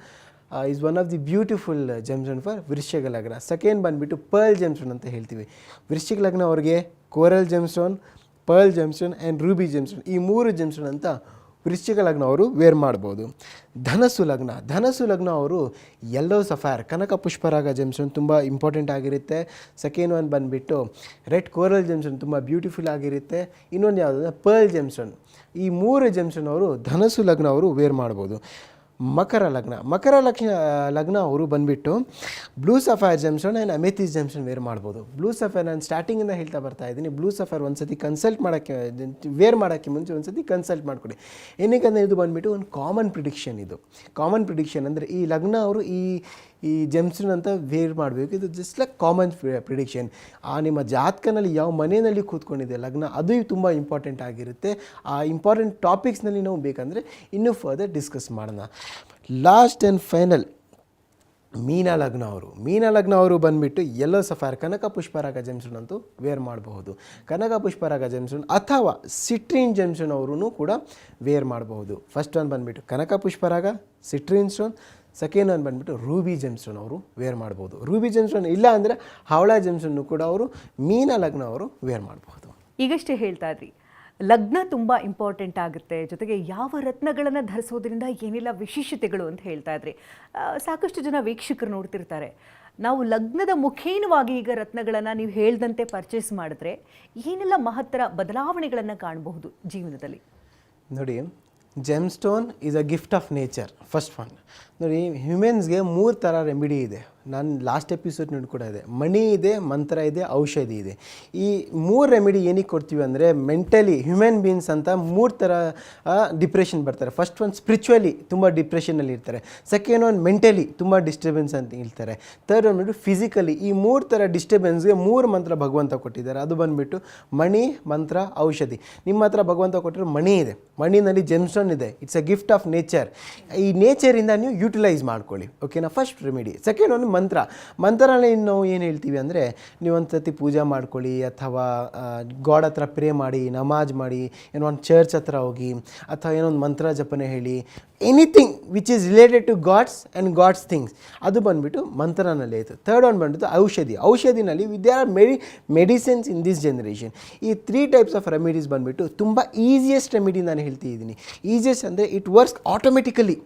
is one of the beautiful gemstone for ವೃಶ್ಚಿಕ ಲಗ್ನ. ಸೆಕೆಂಡ್ ಬಂದುಬಿಟ್ಟು ಪರ್ಲ್ ಜೆಮ್ಸ್ಟೋನ್ ಅಂತ ಹೇಳ್ತೀವಿ. ವೃಶ್ಚಿಕ ಲಗ್ನ ಅವ್ರಿಗೆ coral gemstone, pearl gemstone and Ruby gemstone, ಈ 3 ಜೆಮ್ಸ್ಟೋನ್ ಅಂತ ವೃಶ್ಚಿಕ ಲಗ್ನ ಅವರು ವೇರ್ ಮಾಡ್ಬೋದು. ಧನಸ್ಸು ಲಗ್ನ. ಧನಸ್ಸು ಲಗ್ನ ಅವರು ಯೆಲ್ಲೋ ಸಫೈರ್ ಕನಕ ಪುಷ್ಪರಾಗ ಜೆಮ್ಸ್ಟೋನ್ ತುಂಬ ಇಂಪಾರ್ಟೆಂಟ್ ಆಗಿರುತ್ತೆ. ಸೆಕೆಂಡ್ ಒನ್ ಬಂದುಬಿಟ್ಟು ರೆಡ್ ಕೋರಲ್ ಜೆಮ್ಸ್ಟೋನ್ ತುಂಬ ಬ್ಯೂಟಿಫುಲ್ ಆಗಿರುತ್ತೆ. ಇನ್ನೊಂದು ಯಾವುದಂದ್ರೆ ಪರ್ಲ್ ಜೆಮ್ಸ್ಟೋನ್. ಈ 3 ಜೆಮ್ಸ್ಟೋನ್ ಅವರು ಧನಸ್ಸು ಲಗ್ನ ಅವರು ವೇರ್ ಮಾಡ್ಬೋದು. ಮಕರ ಲಗ್ನ. ಮಕರ ಲಗ್ನ ಅವರು ಬಂದುಬಿಟ್ಟು blue sapphire gemstone and amethyst gemstone wear ಮಾಡ್ಬೋದು. ಬ್ಲೂ ಸಫೈರ್ ನಾನು ಸ್ಟಾರ್ಟಿಂಗಿಂದ ಹೇಳ್ತಾ ಬರ್ತಾ ಇದ್ದೀನಿ, ಬ್ಲೂ ಸಫೈರ್ ಒಂದು ಸತಿ ಕನ್ಸಲ್ಟ್ ಮಾಡೋಕ್ಕೆ ವೇರ್ ಮಾಡೋಕ್ಕೆ ಮುಂಚೆ ಒಂದು ಸತಿ ಕನ್ಸಲ್ಟ್ ಮಾಡಿಕೊಡಿ. ಏನಕ್ಕೆ ಇದು ಬಂದುಬಿಟ್ಟು ಒಂದು ಕಾಮನ್ ಪ್ರಿಡಿಕ್ಷನ್. ಇದು ಕಾಮನ್ ಪ್ರಿಡಿಕ್ಷನ್ ಅಂದರೆ ಈ ಲಗ್ನ ಅವರು ಈ ಜೆಮ್ಸ್ಟೋನ್ ಅಂತ ವೇರ್ ಮಾಡಬೇಕು. ಇದು ಜಸ್ಟ್ ಲೈಕ್ ಕಾಮನ್ ಪ್ರಿಡಿಕ್ಷನ್. ನಿಮ್ಮ ಜಾತಕನಲ್ಲಿ ಯಾವ ಮನೆಯಲ್ಲಿ ಕೂತ್ಕೊಂಡಿದೆ ಲಗ್ನ ಅದು ತುಂಬ ಇಂಪಾರ್ಟೆಂಟ್ ಆಗಿರುತ್ತೆ. ಆ ಇಂಪಾರ್ಟೆಂಟ್ ಟಾಪಿಕ್ಸ್ನಲ್ಲಿ ನಾವು ಬೇಕಂದರೆ ಇನ್ನೂ ಫರ್ದರ್ ಡಿಸ್ಕಸ್ ಮಾಡೋಣ. ಲಾಸ್ಟ್ ಆ್ಯಂಡ್ ಫೈನಲ್ ಮೀನ ಲಗ್ನ ಅವರು. ಮೀನ ಲಗ್ನ ಅವರು ಬಂದುಬಿಟ್ಟು ಯೆಲ್ಲೋ ಸಫೈರ್ ಕನಕ ಪುಷ್ಪರಾಗ ಜೆಮ್ಸ್ಟೋನ್ ಅಂತೂ ವೇರ್ ಮಾಡಬಹುದು. ಕನಕ ಪುಷ್ಪರಾಗ ಜೆಮ್ಸ್ಟೋನ್ ಅಥವಾ ಸಿಟ್ರಿನ್ ಜೆಮ್ಸ್ಟೋನ್ ಅವರು ಕೂಡ ವೇರ್ ಮಾಡಬಹುದು. ಫಸ್ಟ್ ಒನ್ ಬಂದುಬಿಟ್ಟು ಕನಕ ಪುಷ್ಪರಾಗ, ಸಿಟ್ರಿನ್ ಸ್ಟೋನ್. ಸೆಕೆಂಡ್ ಒನ್ ಬಂದುಬಿಟ್ಟು ರೂಬಿ ಜೆಮ್ಸ್ಟೋನ್ ಅವರು ವೇರ್ ಮಾಡ್ಬೋದು. ರೂಬಿ ಜೆಮ್ಸ್ಟೋನ್ ಇಲ್ಲ ಅಂದರೆ ಹವಳ ಜೆಮ್ಸ್ಟೋನ್ನು ಕೂಡ ಅವರು ಮೀನ ಲಗ್ನ ಅವರು ವೇರ್ ಮಾಡಬಹುದು. ಈಗಷ್ಟೇ ಹೇಳ್ತಾ ಇದ್ರಿ ಲಗ್ನ ತುಂಬ ಇಂಪಾರ್ಟೆಂಟ್ ಆಗುತ್ತೆ, ಜೊತೆಗೆ ಯಾವ ರತ್ನಗಳನ್ನು ಧರಿಸೋದ್ರಿಂದ ಏನೆಲ್ಲ ವಿಶೇಷತೆಗಳು ಅಂತ ಹೇಳ್ತಾ ಇದ್ರಿ. ಸಾಕಷ್ಟು ಜನ ವೀಕ್ಷಕರು ನೋಡ್ತಿರ್ತಾರೆ, ನಾವು ಲಗ್ನದ ಮುಖೇನವಾಗಿ ಈಗ ರತ್ನಗಳನ್ನು ನೀವು ಹೇಳ್ದಂತೆ ಪರ್ಚೇಸ್ ಮಾಡಿದ್ರೆ ಏನೆಲ್ಲ ಮಹತ್ತರ ಬದಲಾವಣೆಗಳನ್ನು ಕಾಣಬಹುದು ಜೀವನದಲ್ಲಿ? ನೋಡಿ, gemstone is a gift of nature. First one ನೋಡಿ, ಹ್ಯೂಮನ್ಸ್ಗೆ 3 ಥರ ರೆಮಿಡಿ ಇದೆ. ನಾನು ಲಾಸ್ಟ್ ಎಪಿಸೋಡ್ ನೋಡಿ ಕೂಡ ಇದೆ. ಮಣಿ ಇದೆ, ಮಂತ್ರ ಇದೆ, ಔಷಧಿ ಇದೆ. ಈ 3 ರೆಮಿಡಿ ಏನಕ್ಕೆ ಕೊಡ್ತೀವಿ ಅಂದರೆ ಮೆಂಟಲಿ ಹ್ಯೂಮನ್ ಬೀಯಿಂಗ್ಸ್ ಅಂತ 3 ಥರ ಡಿಪ್ರೆಷನ್ ಬರ್ತಾರೆ. ಫಸ್ಟ್ ಒನ್ ಸ್ಪಿರಿಚುವಲಿ ತುಂಬ ಡಿಪ್ರೆಷನಲ್ಲಿ ಇರ್ತಾರೆ. ಸೆಕೆಂಡ್ ಒನ್ ಮೆಂಟಲಿ ತುಂಬ ಡಿಸ್ಟರ್ಬೆನ್ಸ್ ಅಂತ ಹೇಳ್ತಾರೆ. Third one physically. ಈ 3 ಥರ ಡಿಸ್ಟರ್ಬೆನ್ಸ್ಗೆ 3 ಮಂತ್ರ ಭಗವಂತ ಕೊಟ್ಟಿದ್ದಾರೆ. ಅದು ಬಂದುಬಿಟ್ಟು ಮಣಿ, ಮಂತ್ರ, ಔಷಧಿ. ನಿಮ್ಮ ಹತ್ರ ಭಗವಂತ ಕೊಟ್ಟಿರೋ ಮಣಿ ಇದೆ, ಮಣಿನಲ್ಲಿ ಜೆಮ್ಸ್ಟೋನ್ ಇದೆ. It's a gift of nature. ಈ ನೇಚರಿಂದ ನೀವು ಯೂಟಿಲೈಸ್ ಮಾಡ್ಕೊಳ್ಳಿ. ಓಕೆನಾ, ಫಸ್ಟ್ ರೆಮಿಡಿ. ಸೆಕೆಂಡ್ ಒನ್ ಮಂತ್ರ. ಮಂತ್ರನಲ್ಲಿ ನಾವು ಏನು ಹೇಳ್ತೀವಿ ಅಂದರೆ ನೀವು ಒಂದು ಸತಿ ಪೂಜೆ ಮಾಡ್ಕೊಳ್ಳಿ ಅಥವಾ ಗಾಡ್ ಹತ್ರ ಪ್ರೇ ಮಾಡಿ, ನಮಾಜ್ ಮಾಡಿ, ಏನೋ ಒಂದು ಚರ್ಚ್ ಹತ್ರ ಹೋಗಿ ಅಥವಾ ಏನೋ ಒಂದು ಮಂತ್ರ ಜಪನೆ ಹೇಳಿ. Anything which is related to gods and gods things ಅದು ಬಂದುಬಿಟ್ಟು ಮಂತ್ರನಲ್ಲಿ ಆಯಿತು. ಥರ್ಡ್ ಒನ್ ಬಂದುಬಿಟ್ಟು ಔಷಧಿ. ಔಷಧಿನಲ್ಲಿ they are medicines in this generation. ಈ 3 ಟೈಪ್ಸ್ ಆಫ್ ರೆಮಿಡೀಸ್ ಬಂದುಬಿಟ್ಟು ತುಂಬ ಈಸಿಯೆಸ್ಟ್ ರೆಮಿಡಿ ನಾನು ಹೇಳ್ತಿದ್ದೀನಿ. ಈಸಿಯೆಸ್ಟ್ ಅಂದರೆ ಇಟ್ ವರ್ಕ್ಸ್ ಆಟೋಮೆಟಿಕಲಿ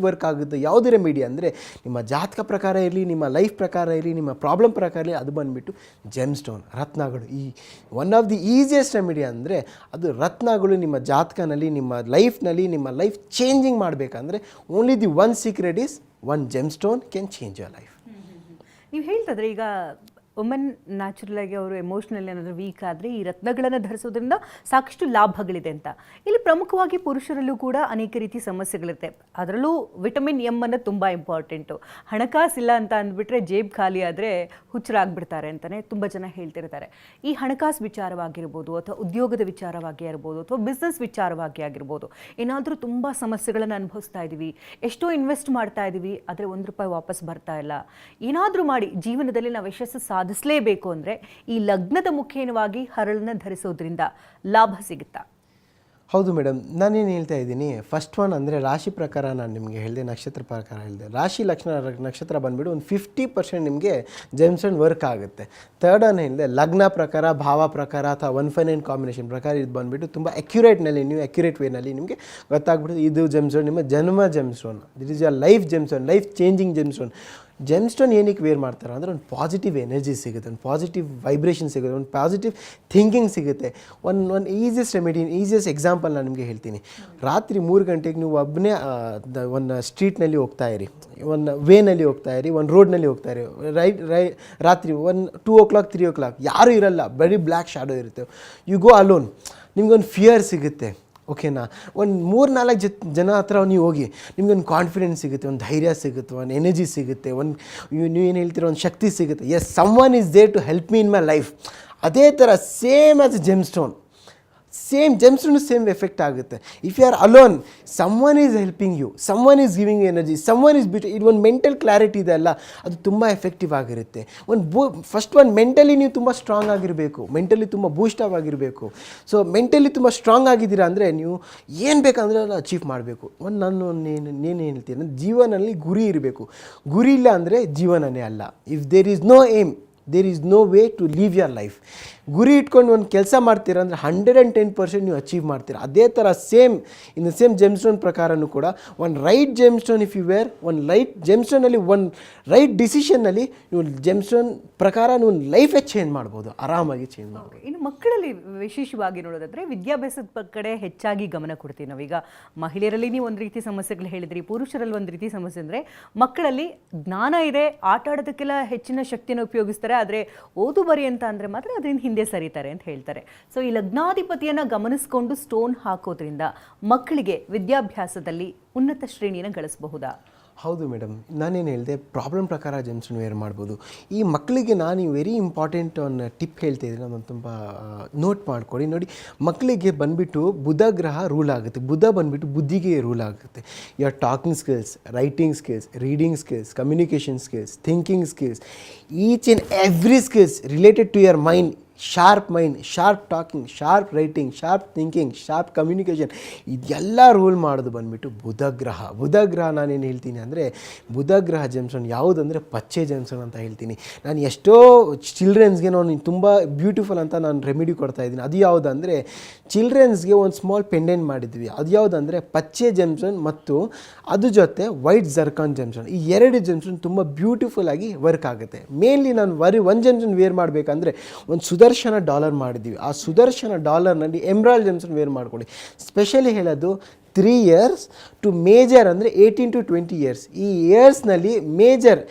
ವರ್ಕ್ ಆಗುತ್ತೆ. ಯಾವುದು ರೆಮಿಡಿ ಅಂದರೆ ನಿಮ್ಮ ಜಾತಕ ಪ್ರಕಾರ ಇರಲಿ, ನಿಮ್ಮ ಲೈಫ್ ಪ್ರಕಾರ ಇರಲಿ, ನಿಮ್ಮ ಪ್ರಾಬ್ಲಮ್ ಪ್ರಕಾರ ಇರಲಿ, ಅದು ಬಂದುಬಿಟ್ಟು ಜೆಮ್ಸ್ಟೋನ್, ರತ್ನಗಳು. ಈ one of the easiest remedy ಅಂದರೆ ಅದು ರತ್ನಗಳು. ನಿಮ್ಮ ಜಾತಕನಲ್ಲಿ, ನಿಮ್ಮ ಲೈಫ್ನಲ್ಲಿ, ನಿಮ್ಮ ಲೈಫ್ ಚೇಂಜಿಂಗ್ ಮಾಡಬೇಕಂದ್ರೆ only the one secret is one gemstone can change your life. ನೀವು ಹೇಳ್ತಿದ್ರೆ ಈಗ ವುಮೆನ್ ನ್ಯಾಚುರಲ್ ಆಗಿ ಅವರು ಎಮೋಷ್ನಲ್ ಏನಾದರೂ ವೀಕ್ ಆದರೆ ಈ ರತ್ನಗಳನ್ನು ಧರಿಸೋದ್ರಿಂದ ಸಾಕಷ್ಟು ಲಾಭಗಳಿದೆ ಅಂತ. ಇಲ್ಲಿ ಪ್ರಮುಖವಾಗಿ ಪುರುಷರಲ್ಲೂ ಕೂಡ ಅನೇಕ ರೀತಿ ಸಮಸ್ಯೆಗಳಿರುತ್ತೆ. ಅದರಲ್ಲೂ ವಿಟಮಿನ್ ಎಮ್ ಅನ್ನೋದು ತುಂಬ ಇಂಪಾರ್ಟೆಂಟು. ಹಣಕಾಸಿಲ್ಲ ಅಂತ ಅಂದ್ಬಿಟ್ರೆ ಜೇಬ್ ಖಾಲಿ ಆದರೆ ಹುಚ್ಚರಾಗ್ಬಿಡ್ತಾರೆ ಅಂತಲೇ ತುಂಬ ಜನ ಹೇಳ್ತಿರ್ತಾರೆ. ಈ ಹಣಕಾಸು ವಿಚಾರವಾಗಿರ್ಬೋದು ಅಥವಾ ಉದ್ಯೋಗದ ವಿಚಾರವಾಗಿ ಇರ್ಬೋದು ಅಥವಾ ಬಿಸ್ನೆಸ್ ವಿಚಾರವಾಗಿ ಆಗಿರ್ಬೋದು, ಏನಾದರೂ ತುಂಬ ಸಮಸ್ಯೆಗಳನ್ನು ಅನುಭವಿಸ್ತಾ ಇದ್ದೀವಿ, ಎಷ್ಟೋ ಇನ್ವೆಸ್ಟ್ ಮಾಡ್ತಾ ಇದ್ದೀವಿ, ಆದರೆ ₹1 ವಾಪಸ್ ಬರ್ತಾ ಇಲ್ಲ, ಏನಾದರೂ ಮಾಡಿ ಜೀವನದಲ್ಲಿ ನಾವು ಯಶಸ್ಸು ಸಾಧಿಸಲೇಬೇಕು ಅಂದರೆ ಈ ಲಗ್ನದ ಮುಖೇನವಾಗಿ ಹರಳನ್ನು ಧರಿಸೋದ್ರಿಂದ ಲಾಭ ಸಿಗುತ್ತಾ? ಹೌದು ಮೇಡಮ್, ನಾನೇನು ಹೇಳ್ತಾ ಇದ್ದೀನಿ, ಫಸ್ಟ್ ಒನ್ ಅಂದರೆ ರಾಶಿ ಪ್ರಕಾರ ನಾನು ನಿಮಗೆ ಹೇಳಿದೆ, ನಕ್ಷತ್ರ ಪ್ರಕಾರ ಹೇಳಿದೆ. ರಾಶಿ ನಕ್ಷತ್ರ ಬಂದುಬಿಟ್ಟು ಒಂದು 50% ನಿಮಗೆ ಜೆಮ್ಸ್ಟೋನ್ ವರ್ಕ್ ಆಗುತ್ತೆ. ಥರ್ಡ್ ಒನ್ ಹೇಳಿದೆ ಲಗ್ನ ಪ್ರಕಾರ, ಭಾವ ಪ್ರಕಾರ ಅಥವಾ 159 ಕಾಂಬಿನೇಷನ್ ಪ್ರಕಾರ ಇದು ಬಂದುಬಿಟ್ಟು ತುಂಬ ಅಕ್ಯುರೇಟ್ ವೇನಲ್ಲಿ ನಿಮಗೆ ಗೊತ್ತಾಗ್ಬಿಟ್ಟು ಇದು ಜೆಮ್ಸ್ಟೋನ್ ನಿಮ್ಮ ಜನ್ಮ gemstone. This is your life gemstone, life changing gemstone. Gemstone ಏನಕ್ಕೆ ವೇರ್ ಮಾಡ್ತಾರೆ ಅಂದರೆ ಒಂದು ಪಾಸಿಟಿವ್ ಎನರ್ಜಿ ಸಿಗುತ್ತೆ, ಒಂದು ಪಾಸಿಟಿವ್ ವೈಬ್ರೇಷನ್ ಸಿಗುತ್ತೆ, ಒಂದು ಪಾಸಿಟಿವ್ ಥಿಂಕಿಂಗ್ ಸಿಗುತ್ತೆ. ಒಂದು ಈಸಿಯೆಸ್ಟ್ ರೆಮಿಡಿ, ಈಸಿಯೆಸ್ಟ್ ಎಕ್ಸಾಂಪಲ್ ನಾನು ನಿಮಗೆ ಹೇಳ್ತೀನಿ. ರಾತ್ರಿ 3 ಗಂಟೆಗೆ ನೀವು ಒಬ್ಬನೇ ಒಂದು ಸ್ಟ್ರೀಟ್ನಲ್ಲಿ ಹೋಗ್ತಾ ಇರಿ, ಒಂದು ವೇನಲ್ಲಿ ಹೋಗ್ತಾ ಇರಿ, ಒಂದು ರೋಡ್ನಲ್ಲಿ ಹೋಗ್ತಾ ಇರಿ, ರಾತ್ರಿ 2 o'clock 3 o'clock ಯಾರೂ ಇರಲ್ಲ, ಬರೀ ಬ್ಲ್ಯಾಕ್ ಶಾಡೋ ಇರುತ್ತೆ. You go alone. ನಿಮ್ಗೊಂದು ಫಿಯರ್ ಸಿಗುತ್ತೆ, ಓಕೆನಾ. ಒಂದು 3-4 ಜನ ಹತ್ರ ನೀವು ಹೋಗಿ, ನಿಮ್ಗೆ ಒಂದು ಕಾನ್ಫಿಡೆನ್ಸ್ ಸಿಗುತ್ತೆ, ಒಂದು ಧೈರ್ಯ ಸಿಗುತ್ತೆ, ಒಂದು ಎನರ್ಜಿ ಸಿಗುತ್ತೆ, ನೀವೇನು ಹೇಳ್ತೀರ, ಒಂದು ಶಕ್ತಿ ಸಿಗುತ್ತೆ. Yes, someone is there to help me in my life. ಅದೇ ಥರ same as gem stone, same effect ಆಗುತ್ತೆ. If you are alone, someone is helping you, someone is giving you energy, someone is ಇದು ಒಂದು ಮೆಂಟಲ್ ಕ್ಲಾರಿಟಿ ಇದೆ ಅಲ್ಲ, ಅದು ತುಂಬ ಎಫೆಕ್ಟಿವ್ ಆಗಿರುತ್ತೆ. ಫಸ್ಟ್ ಮೆಂಟಲಿ ನೀವು ತುಂಬ ಸ್ಟ್ರಾಂಗ್ ಆಗಿರಬೇಕು, ಮೆಂಟಲಿ ತುಂಬ ಬೂಸ್ಟಪ್ ಆಗಿರಬೇಕು. ಸೊ ಮೆಂಟಲಿ ತುಂಬ ಸ್ಟ್ರಾಂಗ್ ಆಗಿದ್ದೀರಾ ಅಂದರೆ ನೀವು ಏನು ಬೇಕಂದರೆ ಅದನ್ನು ಅಚೀವ್ ಮಾಡಬೇಕು. ನಾನು ಹೇಳ್ತೀನಿ, ಜೀವನದಲ್ಲಿ ಗುರಿ ಇರಬೇಕು. ಗುರಿ ಇಲ್ಲ ಅಂದರೆ ಜೀವನನೇ ಅಲ್ಲ. If there is no aim, there is no way to leave your life. ಗುರಿ ಇಟ್ಕೊಂಡು ಒಂದು ಕೆಲಸ ಮಾಡ್ತೀರಾ ಅಂದರೆ 110% ನೀವು ಅಚೀವ್ ಮಾಡ್ತೀರಾ. ಅದೇ ಥರ ಇನ್ ಸೇಮ್ ಜೆಮ್ಸ್ಟೋನ್ ಪ್ರಕಾರನೂ ಕೂಡ ಒಂದು right gemstone if you wear, ಒಂದು ಜೆಮ್ಸ್ಟೋನಲ್ಲಿ ಒಂದು ರೈಟ್ ಡಿಸಿಷನ್ನಲ್ಲಿ ನೀವು ಜೆಮ್ಸ್ಟೋನ್ ಪ್ರಕಾರ ನೀವು ಲೈಫೇ ಚೇಂಜ್ ಮಾಡ್ಬೋದು, ಆರಾಮಾಗಿ ಚೇಂಜ್ ಮಾಡ್ಬೋದು. ಇನ್ನು ಮಕ್ಕಳಲ್ಲಿ ವಿಶೇಷವಾಗಿ ನೋಡೋದಾದ್ರೆ ವಿದ್ಯಾಭ್ಯಾಸದ ಕಡೆ ಹೆಚ್ಚಾಗಿ ಗಮನ ಕೊಡ್ತೀವಿ ನಾವೀಗ. ಮಹಿಳೆಯರಲ್ಲಿ ನೀವು ಒಂದು ರೀತಿ ಸಮಸ್ಯೆಗಳು ಹೇಳಿದ್ರಿ, ಪುರುಷರಲ್ಲಿ ಒಂದು ರೀತಿ ಸಮಸ್ಯೆ ಅಂದರೆ ಮಕ್ಕಳಲ್ಲಿ ಜ್ಞಾನ ಇದೆ, ಆಟ ಆಡೋದಕ್ಕೆಲ್ಲ ಹೆಚ್ಚಿನ ಶಕ್ತಿಯನ್ನು ಉಪಯೋಗಿಸ್ತಾರೆ, ಆದರೆ ಓದು ಬರಿ ಅಂತ ಅಂದರೆ ಮಾತ್ರ ಅದರಿಂದ ಹಿಂದೆ ಸರಿತಾರೆ ಅಂತ ಹೇಳ್ತಾರೆ. ಸೊ ಈ ಲಗ್ನಾಧಿಪತಿಯನ್ನು ಗಮನಿಸಿಕೊಂಡು ಸ್ಟೋನ್ ಹಾಕೋದ್ರಿಂದ ಮಕ್ಕಳಿಗೆ ವಿದ್ಯಾಭ್ಯಾಸದಲ್ಲಿ ಉನ್ನತ ಶ್ರೇಣಿಯನ್ನು ಗಳಿಸಬಹುದಾ? ಹೌದು ಮೇಡಮ್, ನಾನೇನು ಹೇಳಿದೆ, ಪ್ರಾಬ್ಲಮ್ ಪ್ರಕಾರ ಜೆಮ್ಸ್ಟೋನ್ ವೇರ್ ಮಾಡ್ಬೋದು. ಈ ಮಕ್ಕಳಿಗೆ ನಾನು ವೆರಿ ಇಂಪಾರ್ಟೆಂಟ್ ಒಂದು ಟಿಪ್ ಹೇಳ್ತಾ ಇದ್ದೀನಿ, ನಾನು ತುಂಬ ನೋಟ್ ಮಾಡ್ಕೊಳ್ಳಿ. ನೋಡಿ, ಮಕ್ಕಳಿಗೆ ಬಂದುಬಿಟ್ಟು ಬುಧ ಗ್ರಹ ರೂಲ್ ಆಗುತ್ತೆ. ಬುಧ ಬಂದುಬಿಟ್ಟು ಬುದ್ಧಿಗೆ ರೂಲ್ ಆಗುತ್ತೆ. Your talking skills, writing skills, reading skills, communication skills, thinking skills, each and every skills related to your mind, sharp mind, sharp talking, sharp writing, sharp thinking, sharp communication, ಇದೆಲ್ಲ ರೂಲ್ ಮಾಡೋದು ಬಂದುಬಿಟ್ಟು ಬುಧ ಗ್ರಹ. ನಾನೇನು ಹೇಳ್ತೀನಿ ಅಂದರೆ, ಬುಧ ಗ್ರಹ ಜೆಮ್ಸ್ಟೋನ್ ಯಾವುದಂದರೆ ಪಚ್ಚೆ ಜೆಮ್ಸ್ಟೋನ್ ಅಂತ ಹೇಳ್ತೀನಿ. ನಾನು ಎಷ್ಟೋ ಚಿಲ್ಡ್ರನ್ಸ್ಗೆ ನಾನು ತುಂಬ ಬ್ಯೂಟಿಫುಲ್ ಅಂತ ನಾನು ರೆಮಿಡಿ ಕೊಡ್ತಾಯಿದ್ದೀನಿ. ಅದು ಯಾವುದಂದರೆ, ಚಿಲ್ಡ್ರನ್ಸ್ಗೆ ಒಂದು ಸ್ಮಾಲ್ ಪೆಂಡೆಂಟ್ ಮಾಡಿದ್ವಿ. ಅದು ಯಾವುದಂದರೆ ಪಚ್ಚೆ ಜೆಮ್ಸ್ಟೋನ್ ಮತ್ತು ಅದು ಜೊತೆ ವೈಟ್ ಜರ್ಕಾನ್ ಜೆಮ್ಸ್ಟೋನ್. ಈ 2 ಜೆಮ್ಸ್ಟೋನ್ ತುಂಬ ಬ್ಯೂಟಿಫುಲ್ಲಾಗಿ ವರ್ಕ್ ಆಗುತ್ತೆ. ಮೇನ್ಲಿ ನಾನು ಒಂದು ಜೆಮ್ಸ್ಟೋನ್ ವೇರ್ ಮಾಡಬೇಕಂದ್ರೆ ಒಂದು ಸುದರ್ಶನ ಡಾಲರ್ ಮಾಡಿದ್ದೀವಿ. ಆ ಸುದರ್ಶನ ಡಾಲರ್ನಲ್ಲಿ ಎಮ್ರಾಲ್ಡ್ ಜೆಮ್ಸ್ಟೋನ್ ವೇರ್ ಮಾಡ್ಕೊಳ್ಳಿ. ಸ್ಪೆಷಲಿ ಹೇಳೋದು 3 years ಟು ಮೇಜರ್ ಅಂದರೆ 18 to 20 years. ಈ ಇಯರ್ಸ್ನಲ್ಲಿ ಮೇಜರ್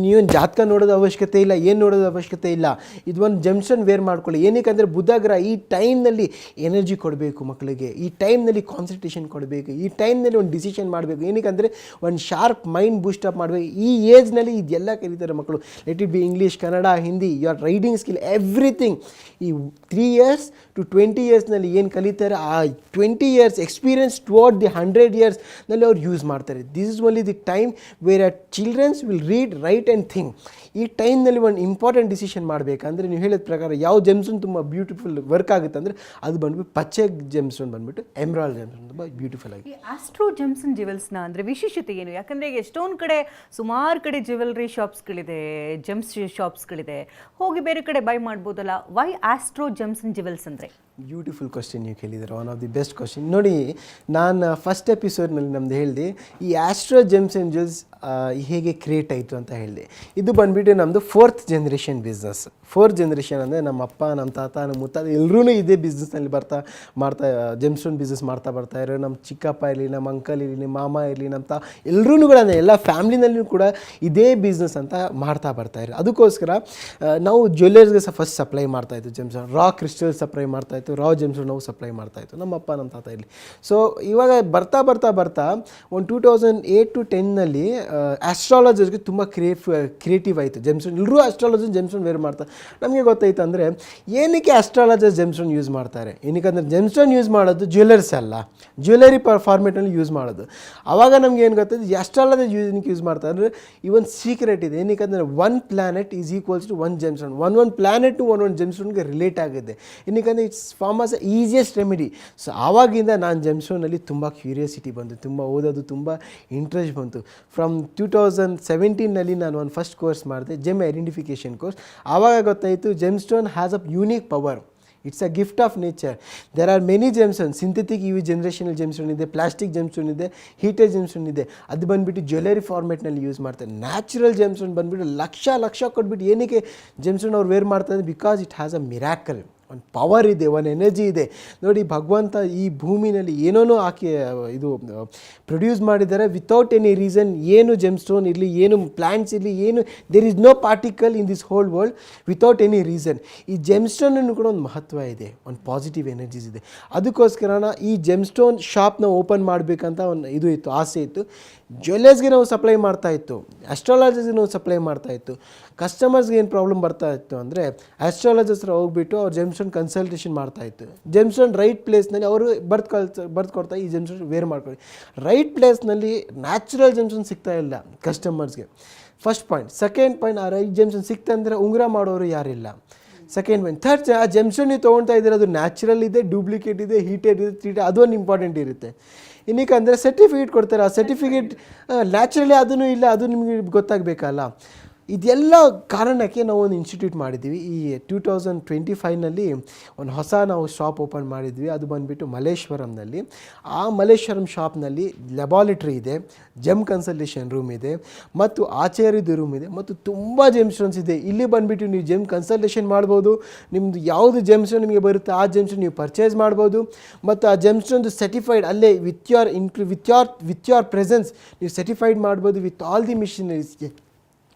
ನೀವು ಜಾತಕ ನೋಡೋದು ಅವಶ್ಯಕತೆ ಇಲ್ಲ, ಏನು ನೋಡೋದು ಅವಶ್ಯಕತೆ ಇಲ್ಲ. ಇದು ಒಂದು ಜೆಮ್ಸ್ಟೋನ್ ವೇರ್ ಮಾಡ್ಕೊಳ್ಳಿ. ಏನಕ್ಕೆ ಅಂದರೆ ಬುಧ ಗ್ರಹ ಈ ಟೈಮ್ನಲ್ಲಿ ಎನರ್ಜಿ ಕೊಡಬೇಕು ಮಕ್ಕಳಿಗೆ, ಈ ಟೈಮ್ನಲ್ಲಿ ಕಾನ್ಸಂಟ್ರೇಷನ್ ಕೊಡಬೇಕು, ಈ ಟೈಮ್ನಲ್ಲಿ ಒಂದು ಡಿಸಿಷನ್ ಮಾಡಬೇಕು. ಏನಕ್ಕೆ ಅಂದರೆ ಒಂದು ಶಾರ್ಪ್ ಮೈಂಡ್ ಬೂಸ್ಟಪ್ ಮಾಡಬೇಕು. ಈ ಏಜ್ನಲ್ಲಿ ಇದೆಲ್ಲ ಕಲಿತಾರೆ ಮಕ್ಕಳು. Let it be English, Kannada, Hindi, your writing skill, everything. ಈ 3 years to 20 yearsನಲ್ಲಿ ಏನು ಕಲಿತಾರೆ, ಆ 20 years experience toward the 100 years ನಲ್ಲಿ ಅವ್ರು ಯೂಸ್ ಮಾಡ್ತಾರೆ. This is only the time where a children's will read, write and think. ಈ ಟೈಮ್ನಲ್ಲಿ ಒಂದು ಇಂಪಾರ್ಟೆಂಟ್ ಡಿಸಿಷನ್ ಮಾಡಬೇಕಂದ್ರೆ ನೀವು ಹೇಳಿದ ಪ್ರಕಾರ ಯಾವ ಜೆಮ್ಸ್ಟೋನ್ ತುಂಬ ಬ್ಯೂಟಿಫುಲ್ ವರ್ಕ್ ಆಗುತ್ತೆ ಅಂದರೆ ಅದು ಬಂದುಬಿಟ್ಟು ಪಚ್ಚೆ ಜೆಮ್ಸ್ಟೋನ್ ಬಂದುಬಿಟ್ಟು ಎಮ್ರಾಲ್ಡ್ ಜೆಮ್ಸ್ಟೋನ್ ತುಂಬ ಬ್ಯೂಟಿಫುಲ್ ಆಗಿ. ಈ ಆಸ್ಟ್ರೋ ಜೆಮ್ಸನ್ ಜ್ಯುವೆಲ್ಸ್ನ ಅಂದರೆ ವಿಶೇಷತೆ ಏನು? ಯಾಕಂದರೆ ಎಷ್ಟೊಂದು ಕಡೆ ಸುಮಾರು ಕಡೆ ಜ್ಯುವೆಲ್ರಿ ಶಾಪ್ಸ್ಗಳಿದೆ, ಜೆಮ್ಸ್ ಶಾಪ್ಸ್ಗಳಿದೆ, ಹೋಗಿ ಬೇರೆ ಕಡೆ ಬೈ ಮಾಡ್ಬೋದಲ್ಲ. ವೈ ಆಸ್ಟ್ರೋ ಜೆಮ್ಸನ್ ಜ್ಯುವೆಲ್ಸ್ ಅಂದರೆ? ಬ್ಯೂಟಿಫುಲ್ ಕ್ವಶನ್ ನೀವು ಕೇಳಿದರೆ, one of the best question. ನೋಡಿ, ನಾನು ಫಸ್ಟ್ ಎಪಿಸೋಡ್ನಲ್ಲಿ ನಮ್ದು ಹೇಳಿದೆ ಈ ಆಸ್ಟ್ರೋ ಜೆಮ್ಸ್ ಆ್ಯಂಡ್ ಜ್ಯುವೆಲ್ಸ್ ಹೇಗೆ ಕ್ರಿಯೇಟ್ ಆಯಿತು ಅಂತ ಹೇಳಿದೆ. ಇದು ಬಂದುಬಿಟ್ಟು ನಮ್ಮದು 4th generation business. 4th generation ಅಂದರೆ ನಮ್ಮ ಅಪ್ಪ, ನಮ್ಮ ತಾತ, ನಮ್ಮ ಮುತ್ತಾತ ಎಲ್ಲರೂ ಇದೇ ಬಿಸ್ನೆಸ್ನಲ್ಲಿ ಮಾಡ್ತಾ ಜೆಮ್ಸ್ಟೋನ್ ಬಿಸ್ನೆಸ್ ಮಾಡ್ತಾ ಇರೋ. ನಮ್ಮ ಚಿಕ್ಕಪ್ಪ ಇರಲಿ, ನಮ್ಮ ಅಂಕಲ್ ಇರಲಿ, ನಮ್ಮ ಮಾಮ ಇರಲಿ, ನಮ್ಮ ಎಲ್ಲರೂ ಕೂಡ ಎಲ್ಲ ಫ್ಯಾಮ್ಲಿನಲ್ಲೂ ಕೂಡ ಇದೇ ಬಿಸ್ನೆಸ್ ಅಂತ ಮಾಡ್ತಾ ಬರ್ತಾಯಿದ್ರು. ಅದಕ್ಕೋಸ್ಕರ ನಾವು ಜ್ಯುವೆಲ್ಲರ್ಸ್ಗೆ ಫಸ್ಟ್ ಸಪ್ಲೈ ಮಾಡ್ತಾಯಿತ್ತು ಜೆಮ್ಸ್ಟೋನ್. ರಾ ಕ್ರಿಸ್ಟಲ್ ಸಪ್ಲೈ ಮಾಡ್ತಾಯಿತ್ತು, ರಾ ಜೆಮ್ಸ್ಟೋನ್ ನಾವು ಸಪ್ಲೈ ಮಾಡ್ತಾಯಿತ್ತು, ನಮ್ಮ ಅಪ್ಪ ನಮ್ಮ ತಾತ ಇರಲಿ. ಸೊ ಇವಾಗ ಬರ್ತಾ ಒಂದು 2008 to 10ನಲ್ಲಿ ಆಸ್ಟ್ರಾಲಜರ್ಗೆ ತುಂಬ ಕ್ರಿಯೇಟಿವ್ ಆಯಿತು ಜೆಮ್ಸ್ಟೋನ್. ಎಲ್ಲರೂ ಆಸ್ಟ್ರಾಲಜರ್ ಜೆಮ್ಸ್ಟೋನ್ ವೇರ್ ಮಾಡ್ತಾರೆ. ನಮಗೆ ಗೊತ್ತಾಯಿತು ಅಂದರೆ ಏನಕ್ಕೆ ಆಸ್ಟ್ರಾಲಜರ್ ಜೆಮ್ಸ್ಟೋನ್ ಯೂಸ್ ಮಾಡ್ತಾರೆ. ಏನಕ್ಕೆ ಅಂದರೆ ಜೆಮ್ಸ್ಟೋನ್ ಯೂಸ್ ಮಾಡೋದು ಜ್ಯುವೆಲ್ಲರ್ಸ್ ಅಲ್ಲ, ಜ್ಯುವೆಲ್ಲರಿ ಫಾರ್ಮೇಟಲ್ಲಿ ಯೂಸ್ ಮಾಡೋದು. ಆವಾಗ ನಮ್ಗೆ ಏನು ಗೊತ್ತಾಯ್ತು, ಆಸ್ಟ್ರಾಲಜರ್ ಏನಕ್ಕೆ ಯೂಸ್ ಮಾಡ್ತಾರೆ ಅಂದರೆ ಈ ಒಂದು ಸೀಕ್ರೆಟ್ ಇದೆ. ಏನಕ್ಕೆ ಅಂದರೆ 1 planet is equals to 1 gemstone. ಒಂದು ಪ್ಲಾನೆಟ್ ಟು ಒಂದು ಜೆಮ್ಸ್ಟೋನ್ಗೆ ರಿಲೇಟ್ ಆಗಿದೆ. ಏನಕ್ಕೆ it's form as easiest remedy. So ಆವಾಗಿಂದ ನಾನು ಜೆಮ್ಸ್ಟೋನಲ್ಲಿ ತುಂಬ ಕ್ಯೂರಿಯಾಸಿಟಿ ಬಂತು, ತುಂಬ ಓದೋದು ತುಂಬ ಇಂಟ್ರೆಸ್ಟ್ ಬಂತು. ಫ್ರಮ್ 2017ನಲ್ಲಿ ನಾನು ಒಂದು ಫಸ್ಟ್ ಕೋರ್ಸ್ ಮಾಡಿದೆ, ಜೆಮ್ ಐಡೆಂಟಿಫಿಕೇಷನ್ ಕೋರ್ಸ್. ಆವಾಗ ಗೊತ್ತಾಯಿತು gemstone has a unique power. It's a gift of nature. There are many gemstone. Synthetic UV generational gemstone ಇದೆ, ಪ್ಲಾಸ್ಟಿಕ್ ಜೆಮ್ಸ್ಟೋನ್ ಇದೆ, ಹೀಟೆಡ್ ಜೆಮ್ಸ್ಟೋನ್ ಇದೆ. ಅದು ಬಂದುಬಿಟ್ಟು ಜ್ಯುವೆಲ್ಲರಿ ಫಾರ್ಮೇಟ್ನಲ್ಲಿ ಯೂಸ್ ಮಾಡ್ತಾರೆ. ನ್ಯಾಚುರಲ್ ಜೆಮ್ಸ್ಟೋನ್ ಬಂದುಬಿಟ್ಟು ಲಕ್ಷ ಕೊಟ್ಬಿಟ್ಟು ಏನಕ್ಕೆ ಜೆಮ್ಸ್ಟೋನ್ ಅವ್ರು ವೇರ್ ಮಾಡ್ತಾರೆ, because it has a miracle. ಒಂದು ಪವರ್ ಇದೆ, ಒಂದು ಎನರ್ಜಿ ಇದೆ. ನೋಡಿ ಭಗವಂತ ಈ ಭೂಮಿನಲ್ಲಿ ಏನೇನೋ ಹಾಕಿ ಇದು ಪ್ರೊಡ್ಯೂಸ್ ಮಾಡಿದ್ದಾರೆ ವಿತೌಟ್ ಎನಿ ರೀಸನ್. ಏನು ಜೆಮ್ ಸ್ಟೋನ್ ಇರಲಿ, ಏನು ಪ್ಲ್ಯಾಂಟ್ಸ್ ಇರಲಿ, ಏನು there is no particle in this whole world without any reason. ಈ ಜೆಮ್ ಸ್ಟೋನನ್ನು ಕೂಡ ಒಂದು ಮಹತ್ವ ಇದೆ, ಒಂದು ಪಾಸಿಟಿವ್ ಎನರ್ಜೀಸ್ ಇದೆ. ಅದಕ್ಕೋಸ್ಕರ ಈ ಜೆಮ್ ಸ್ಟೋನ್ ಶಾಪ್ನ ಓಪನ್ ಮಾಡಬೇಕಂತ ಒಂದು ಇದು ಇತ್ತು, ಆಸೆ ಇತ್ತು. ಜ್ಯುವೆಲ್ಲರ್ಸ್ಗೆ ನಾವು ಸಪ್ಲೈ ಮಾಡ್ತಾಯಿತ್ತು, ಅಸ್ಟ್ರಾಲಜರ್ಸ್ಗೆ ನಾವು ಸಪ್ಲೈ ಮಾಡ್ತಾಯಿತ್ತು. ಕಸ್ಟಮರ್ಸ್ಗೆ ಏನು ಪ್ರಾಬ್ಲಮ್ ಬರ್ತಾ ಇತ್ತು ಅಂದರೆ ಆಸ್ಟ್ರಾಲಜರ್ಸ್ ಹತ್ರ ಹೋಗ್ಬಿಟ್ಟು ಅವ್ರು ಜೆಮ್ಸ್ಟೋನ್ ಕನ್ಸಲ್ಟೇಷನ್ ಮಾಡ್ತಾಯಿತ್ತು. ಜೆಮ್ಸ್ಟೋನ್ ರೈಟ್ ಪ್ಲೇಸ್ನಲ್ಲಿ ಅವರು ಬರ್ದು ಕೊಡ್ತಾ ಈ ಜೆಮ್ಸ್ಟೋನ್ ವೇರ್ ಮಾಡ್ಕೊಳ್ಳಿ. ರೈಟ್ ಪ್ಲೇಸ್ನಲ್ಲಿ ನ್ಯಾಚುರಲ್ ಜೆಮ್ಸ್ಟೋನ್ ಸಿಗ್ತಾ ಇಲ್ಲ ಕಸ್ಟಮರ್ಸ್ಗೆ, ಫಸ್ಟ್ ಪಾಯಿಂಟ್. ಸೆಕೆಂಡ್ ಪಾಯಿಂಟ್, ಆ ರೈಟ್ ಜೆಮ್ಸ್ಟೋನ್ ಸಿಕ್ತಂದರೆ ಉಂಗುರ ಮಾಡೋರು ಯಾರಿಲ್ಲ. Second point. ಥರ್ಡ್, ಆ ಜೆಮ್ಸ್ಟೋನ್ ನೀವು ತೊಗೊಳ್ತಾ ಇದ್ದೀರ ಅದು ನ್ಯಾಚುರಲ್ ಇದೆ, ಡೂಪ್ಲಿಕೇಟ್ ಇದೆ, ಹೀಟೆಡ್ ಇದೆ, ಟ್ರೀಟೆಡ್, ಅದೊಂದು ಇಂಪಾರ್ಟೆಂಟ್ ಇರುತ್ತೆ. ಇನ್ನಕ್ಕೆ ಅಂದರೆ ಸರ್ಟಿಫಿಕೇಟ್ ಕೊಡ್ತಾರೆ. ಆ ಸರ್ಟಿಫಿಕೇಟ್ ನ್ಯಾಚುರಲಿ ಅದೂ ಇಲ್ಲ, ಅದು ನಿಮಗೆ ಗೊತ್ತಾಗಬೇಕಲ್ಲ. ಇದೆಲ್ಲ ಕಾರಣಕ್ಕೆ ನಾವು ಒಂದು ಇನ್ಸ್ಟಿಟ್ಯೂಟ್ ಮಾಡಿದ್ವಿ. ಈ 2025ನಲ್ಲಿ ಒಂದು ಹೊಸ ನಾವು ಶಾಪ್ ಓಪನ್ ಮಾಡಿದ್ವಿ. ಅದು ಬಂದುಬಿಟ್ಟು ಮಲ್ಲೇಶ್ವರಂನಲ್ಲಿ. ಆ ಮಲ್ಲೇಶ್ವರಂ ಶಾಪ್ನಲ್ಲಿ ಲ್ಯಾಬಾರೇಟ್ರಿ ಇದೆ, ಜೆಮ್ ಕನ್ಸಲ್ಟೇಷನ್ ರೂಮ್ ಇದೆ, ಮತ್ತು ಆಚಾರ್ಯದ ರೂಮ್ ಇದೆ, ಮತ್ತು ತುಂಬ ಜೆಮ್ ಸ್ಟೋನ್ಸ್ ಇದೆ. ಇಲ್ಲಿ ಬಂದುಬಿಟ್ಟು ನೀವು ಜೆಮ್ ಕನ್ಸಲ್ಟೇಷನ್ ಮಾಡ್ಬೋದು. ನಿಮ್ಮದು ಯಾವುದು ಜೆಮ್ ಸ್ಟೋನ್ ನಿಮಗೆ ಬರುತ್ತೆ ಆ ಜೆಮ್ ಸ್ಟೋನ್ ನೀವು ಪರ್ಚೇಸ್ ಮಾಡ್ಬೋದು. ಮತ್ತು ಆ ಜೆಮ್ ಸ್ಟೋನ್ದು ಸರ್ಟಿಫೈಡ್ ಅಲ್ಲೇ ವಿತ್ ಯೋರ್ ಪ್ರೆಸೆನ್ಸ್ ನೀವು ಸರ್ಟಿಫೈಡ್ ಮಾಡ್ಬೋದು ವಿತ್ ಆಲ್ ದಿ ಮಿಷಿನರೀಸ್.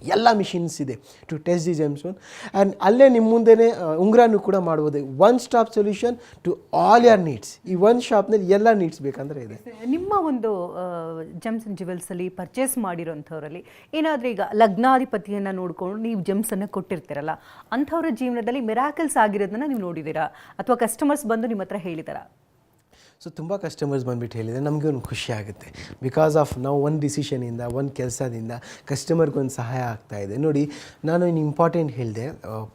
ಎಲ್ಲ ಮಿಷಿನ್ಸ್ ಇದೆ to test the gem stone. And ಅಲ್ಲೇ ನಿಮ್ಮ ಮುಂದೆನೇ ಉಂಗುರನೂ ಕೂಡ ಮಾಡ್ಬೋದು. One stop solution to all your needs. ಈ ಒಂದು ಶಾಪ್ನಲ್ಲಿ ಎಲ್ಲ ನೀಡ್ಸ್ ಬೇಕಂದರೆ ಇದೆ. ನಿಮ್ಮ ಒಂದು ಜೆಮ್ಸ್ ಆ್ಯಂಡ್ ಜ್ಯುವೆಲ್ಸಲ್ಲಿ ಪರ್ಚೇಸ್ ಮಾಡಿರೋಂಥವ್ರಲ್ಲಿ ಏನಾದರೂ ಈಗ ಲಗ್ನಾಧಿಪತಿಯನ್ನು ನೋಡಿಕೊಂಡು ನೀವು ಜೆಮ್ಸನ್ನು ಕೊಟ್ಟಿರ್ತೀರಲ್ಲ, ಅಂಥವ್ರ ಜೀವನದಲ್ಲಿ ಮಿರಾಕಲ್ಸ್ ಆಗಿರೋದನ್ನ ನೀವು ನೋಡಿದ್ದೀರಾ ಅಥವಾ ಕಸ್ಟಮರ್ಸ್ ಬಂದು ನಿಮ್ಮ ಹತ್ರ ಹೇಳಿದಾರಾ? ಸೊ ತುಂಬ ಕಸ್ಟಮರ್ಸ್ ಬಂದುಬಿಟ್ಟು ಹೇಳಿದರೆ ನಮಗೆ ಒಂದು ಖುಷಿ ಆಗುತ್ತೆ. ಬಿಕಾಸ್ ಆಫ್ ನಾವು ಒಂದು ಡಿಸಿಷನಿಂದ, ಒಂದು ಕೆಲಸದಿಂದ ಕಸ್ಟಮರ್ಗೊಂದು ಸಹಾಯ ಆಗ್ತಾಯಿದೆ. ನೋಡಿ, ನಾನು ಇನ್ನು ಇಂಪಾರ್ಟೆಂಟ್ ಹೇಳಿದೆ,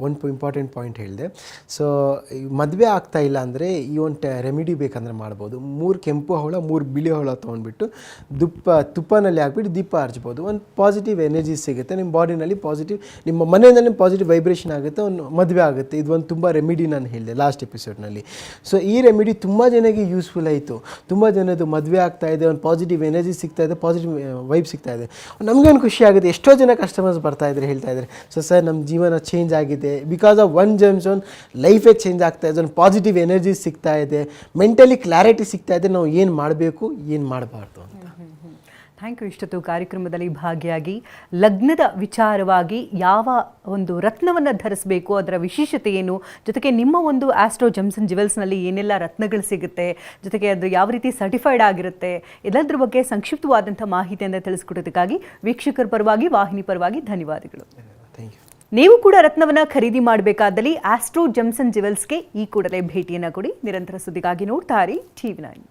ಒಂದು ಇಂಪಾರ್ಟೆಂಟ್ ಪಾಯಿಂಟ್ ಹೇಳಿದೆ. ಸೊ ಮದುವೆ ಆಗ್ತಾಯಿಲ್ಲ ಅಂದರೆ ಈ ಒಂದು ರೆಮಿಡಿ ಬೇಕಂದ್ರೆ ಮಾಡ್ಬೋದು. 3 ಕೆಂಪು ಹವಳ 3 ಬಿಳಿ ಹವಳ ತೊಗೊಂಡ್ಬಿಟ್ಟು ತುಪ್ಪನಲ್ಲಿ ಹಾಕ್ಬಿಟ್ಟು ದೀಪ ಹಚ್ಬೋದು. ಒಂದು ಪಾಸಿಟಿವ್ ಎನರ್ಜಿ ಸಿಗುತ್ತೆ ನಿಮ್ಮ ಬಾಡಿನಲ್ಲಿ, ಪಾಸಿಟಿವ್ ನಿಮ್ಮ ಮನೆಯಲ್ಲಿ ಪಾಸಿಟಿವ್ ವೈಬ್ರೇಷನ್ ಆಗುತ್ತೆ, ಒಂದು ಮದುವೆ ಆಗುತ್ತೆ. ಇದು ಒಂದು ತುಂಬ ರೆಮಿಡಿ ನಾನು ಹೇಳಿದೆ ಲಾಸ್ಟ್ ಎಪಿಸೋಡ್ನಲ್ಲಿ. ಸೊ ಈ ರೆಮಿಡಿ ತುಂಬ ಜನಕ್ಕೆ ಯೂಸ್ಫುಲ್ ಆಯಿತು. ತುಂಬ ಜನದ್ದು ಮದುವೆ ಆಗ್ತಾ ಇದೆ, ಒಂದು ಪಾಸಿಟಿವ್ ಎನರ್ಜಿ ಸಿಗ್ತಾ ಇದೆ, ಪಾಸಿಟಿವ್ ವೈಬ್ ಸಿಗ್ತಾ ಇದೆ. ನಮಗೇನು ಖುಷಿ ಆಗುತ್ತೆ. ಎಷ್ಟೋ ಜನ ಕಸ್ಟಮರ್ಸ್ ಬರ್ತಾ ಇದ್ದಾರೆ, ಹೇಳ್ತಾ ಇದ್ದಾರೆ, ಸೊ ಸರ್ ನಮ್ಮ ಜೀವನ ಚೇಂಜ್ ಆಗಿದೆ because of one gem stone. ಲೈಫೇ ಚೇಂಜ್ ಆಗ್ತಾ ಇದೆ, ಒಂದು ಪಾಸಿಟಿವ್ ಎನರ್ಜಿ ಸಿಗ್ತಾ ಇದೆ, ಮೆಂಟಲಿ ಕ್ಲಾರಿಟಿ ಸಿಗ್ತಾ ಇದೆ, ನಾವು ಏನು ಮಾಡಬೇಕು ಏನು ಮಾಡಬಾರ್ದು ಅಂತ. Thank you. ಇಷ್ಟೊತ್ತು ಕಾರ್ಯಕ್ರಮದಲ್ಲಿ ಭಾಗಿಯಾಗಿ ಲಗ್ನದ ವಿಚಾರವಾಗಿ ಯಾವ ಒಂದು ರತ್ನವನ್ನು ಧರಿಸಬೇಕು, ಅದರ ವಿಶೇಷತೆ ಏನು, ಜೊತೆಗೆ ನಿಮ್ಮ ಒಂದು ಆಸ್ಟ್ರೋ ಜೆಮ್ಸ್ ಆ್ಯಂಡ್ ಜ್ಯುವೆಲ್ಸ್ನಲ್ಲಿ ಏನೆಲ್ಲ ರತ್ನಗಳು ಸಿಗುತ್ತೆ, ಜೊತೆಗೆ ಅದು ಯಾವ ರೀತಿ ಸರ್ಟಿಫೈಡ್ ಆಗಿರುತ್ತೆ, ಎಲ್ಲದರ ಬಗ್ಗೆ ಸಂಕ್ಷಿಪ್ತವಾದಂಥ ಮಾಹಿತಿಯನ್ನು ತಿಳಿಸ್ಕೊಡೋದಕ್ಕಾಗಿ ವೀಕ್ಷಕರ ಪರವಾಗಿ, ವಾಹಿನಿ ಪರವಾಗಿ ಧನ್ಯವಾದಗಳು. Thank you. ನೀವು ಕೂಡ ರತ್ನವನ್ನು ಖರೀದಿ ಮಾಡಬೇಕಾದಲ್ಲಿ ಆಸ್ಟ್ರೋ ಜೆಮ್ಸ್ ಆ್ಯಂಡ್ ಜ್ಯುವೆಲ್ಸ್ಗೆ ಈ ಕೂಡಲೇ ಭೇಟಿಯನ್ನು ಕೊಡಿ. ನಿರಂತರ ಸುದ್ದಿಗಾಗಿ ನೋಡ್ತಾ ಇರಿ TV9.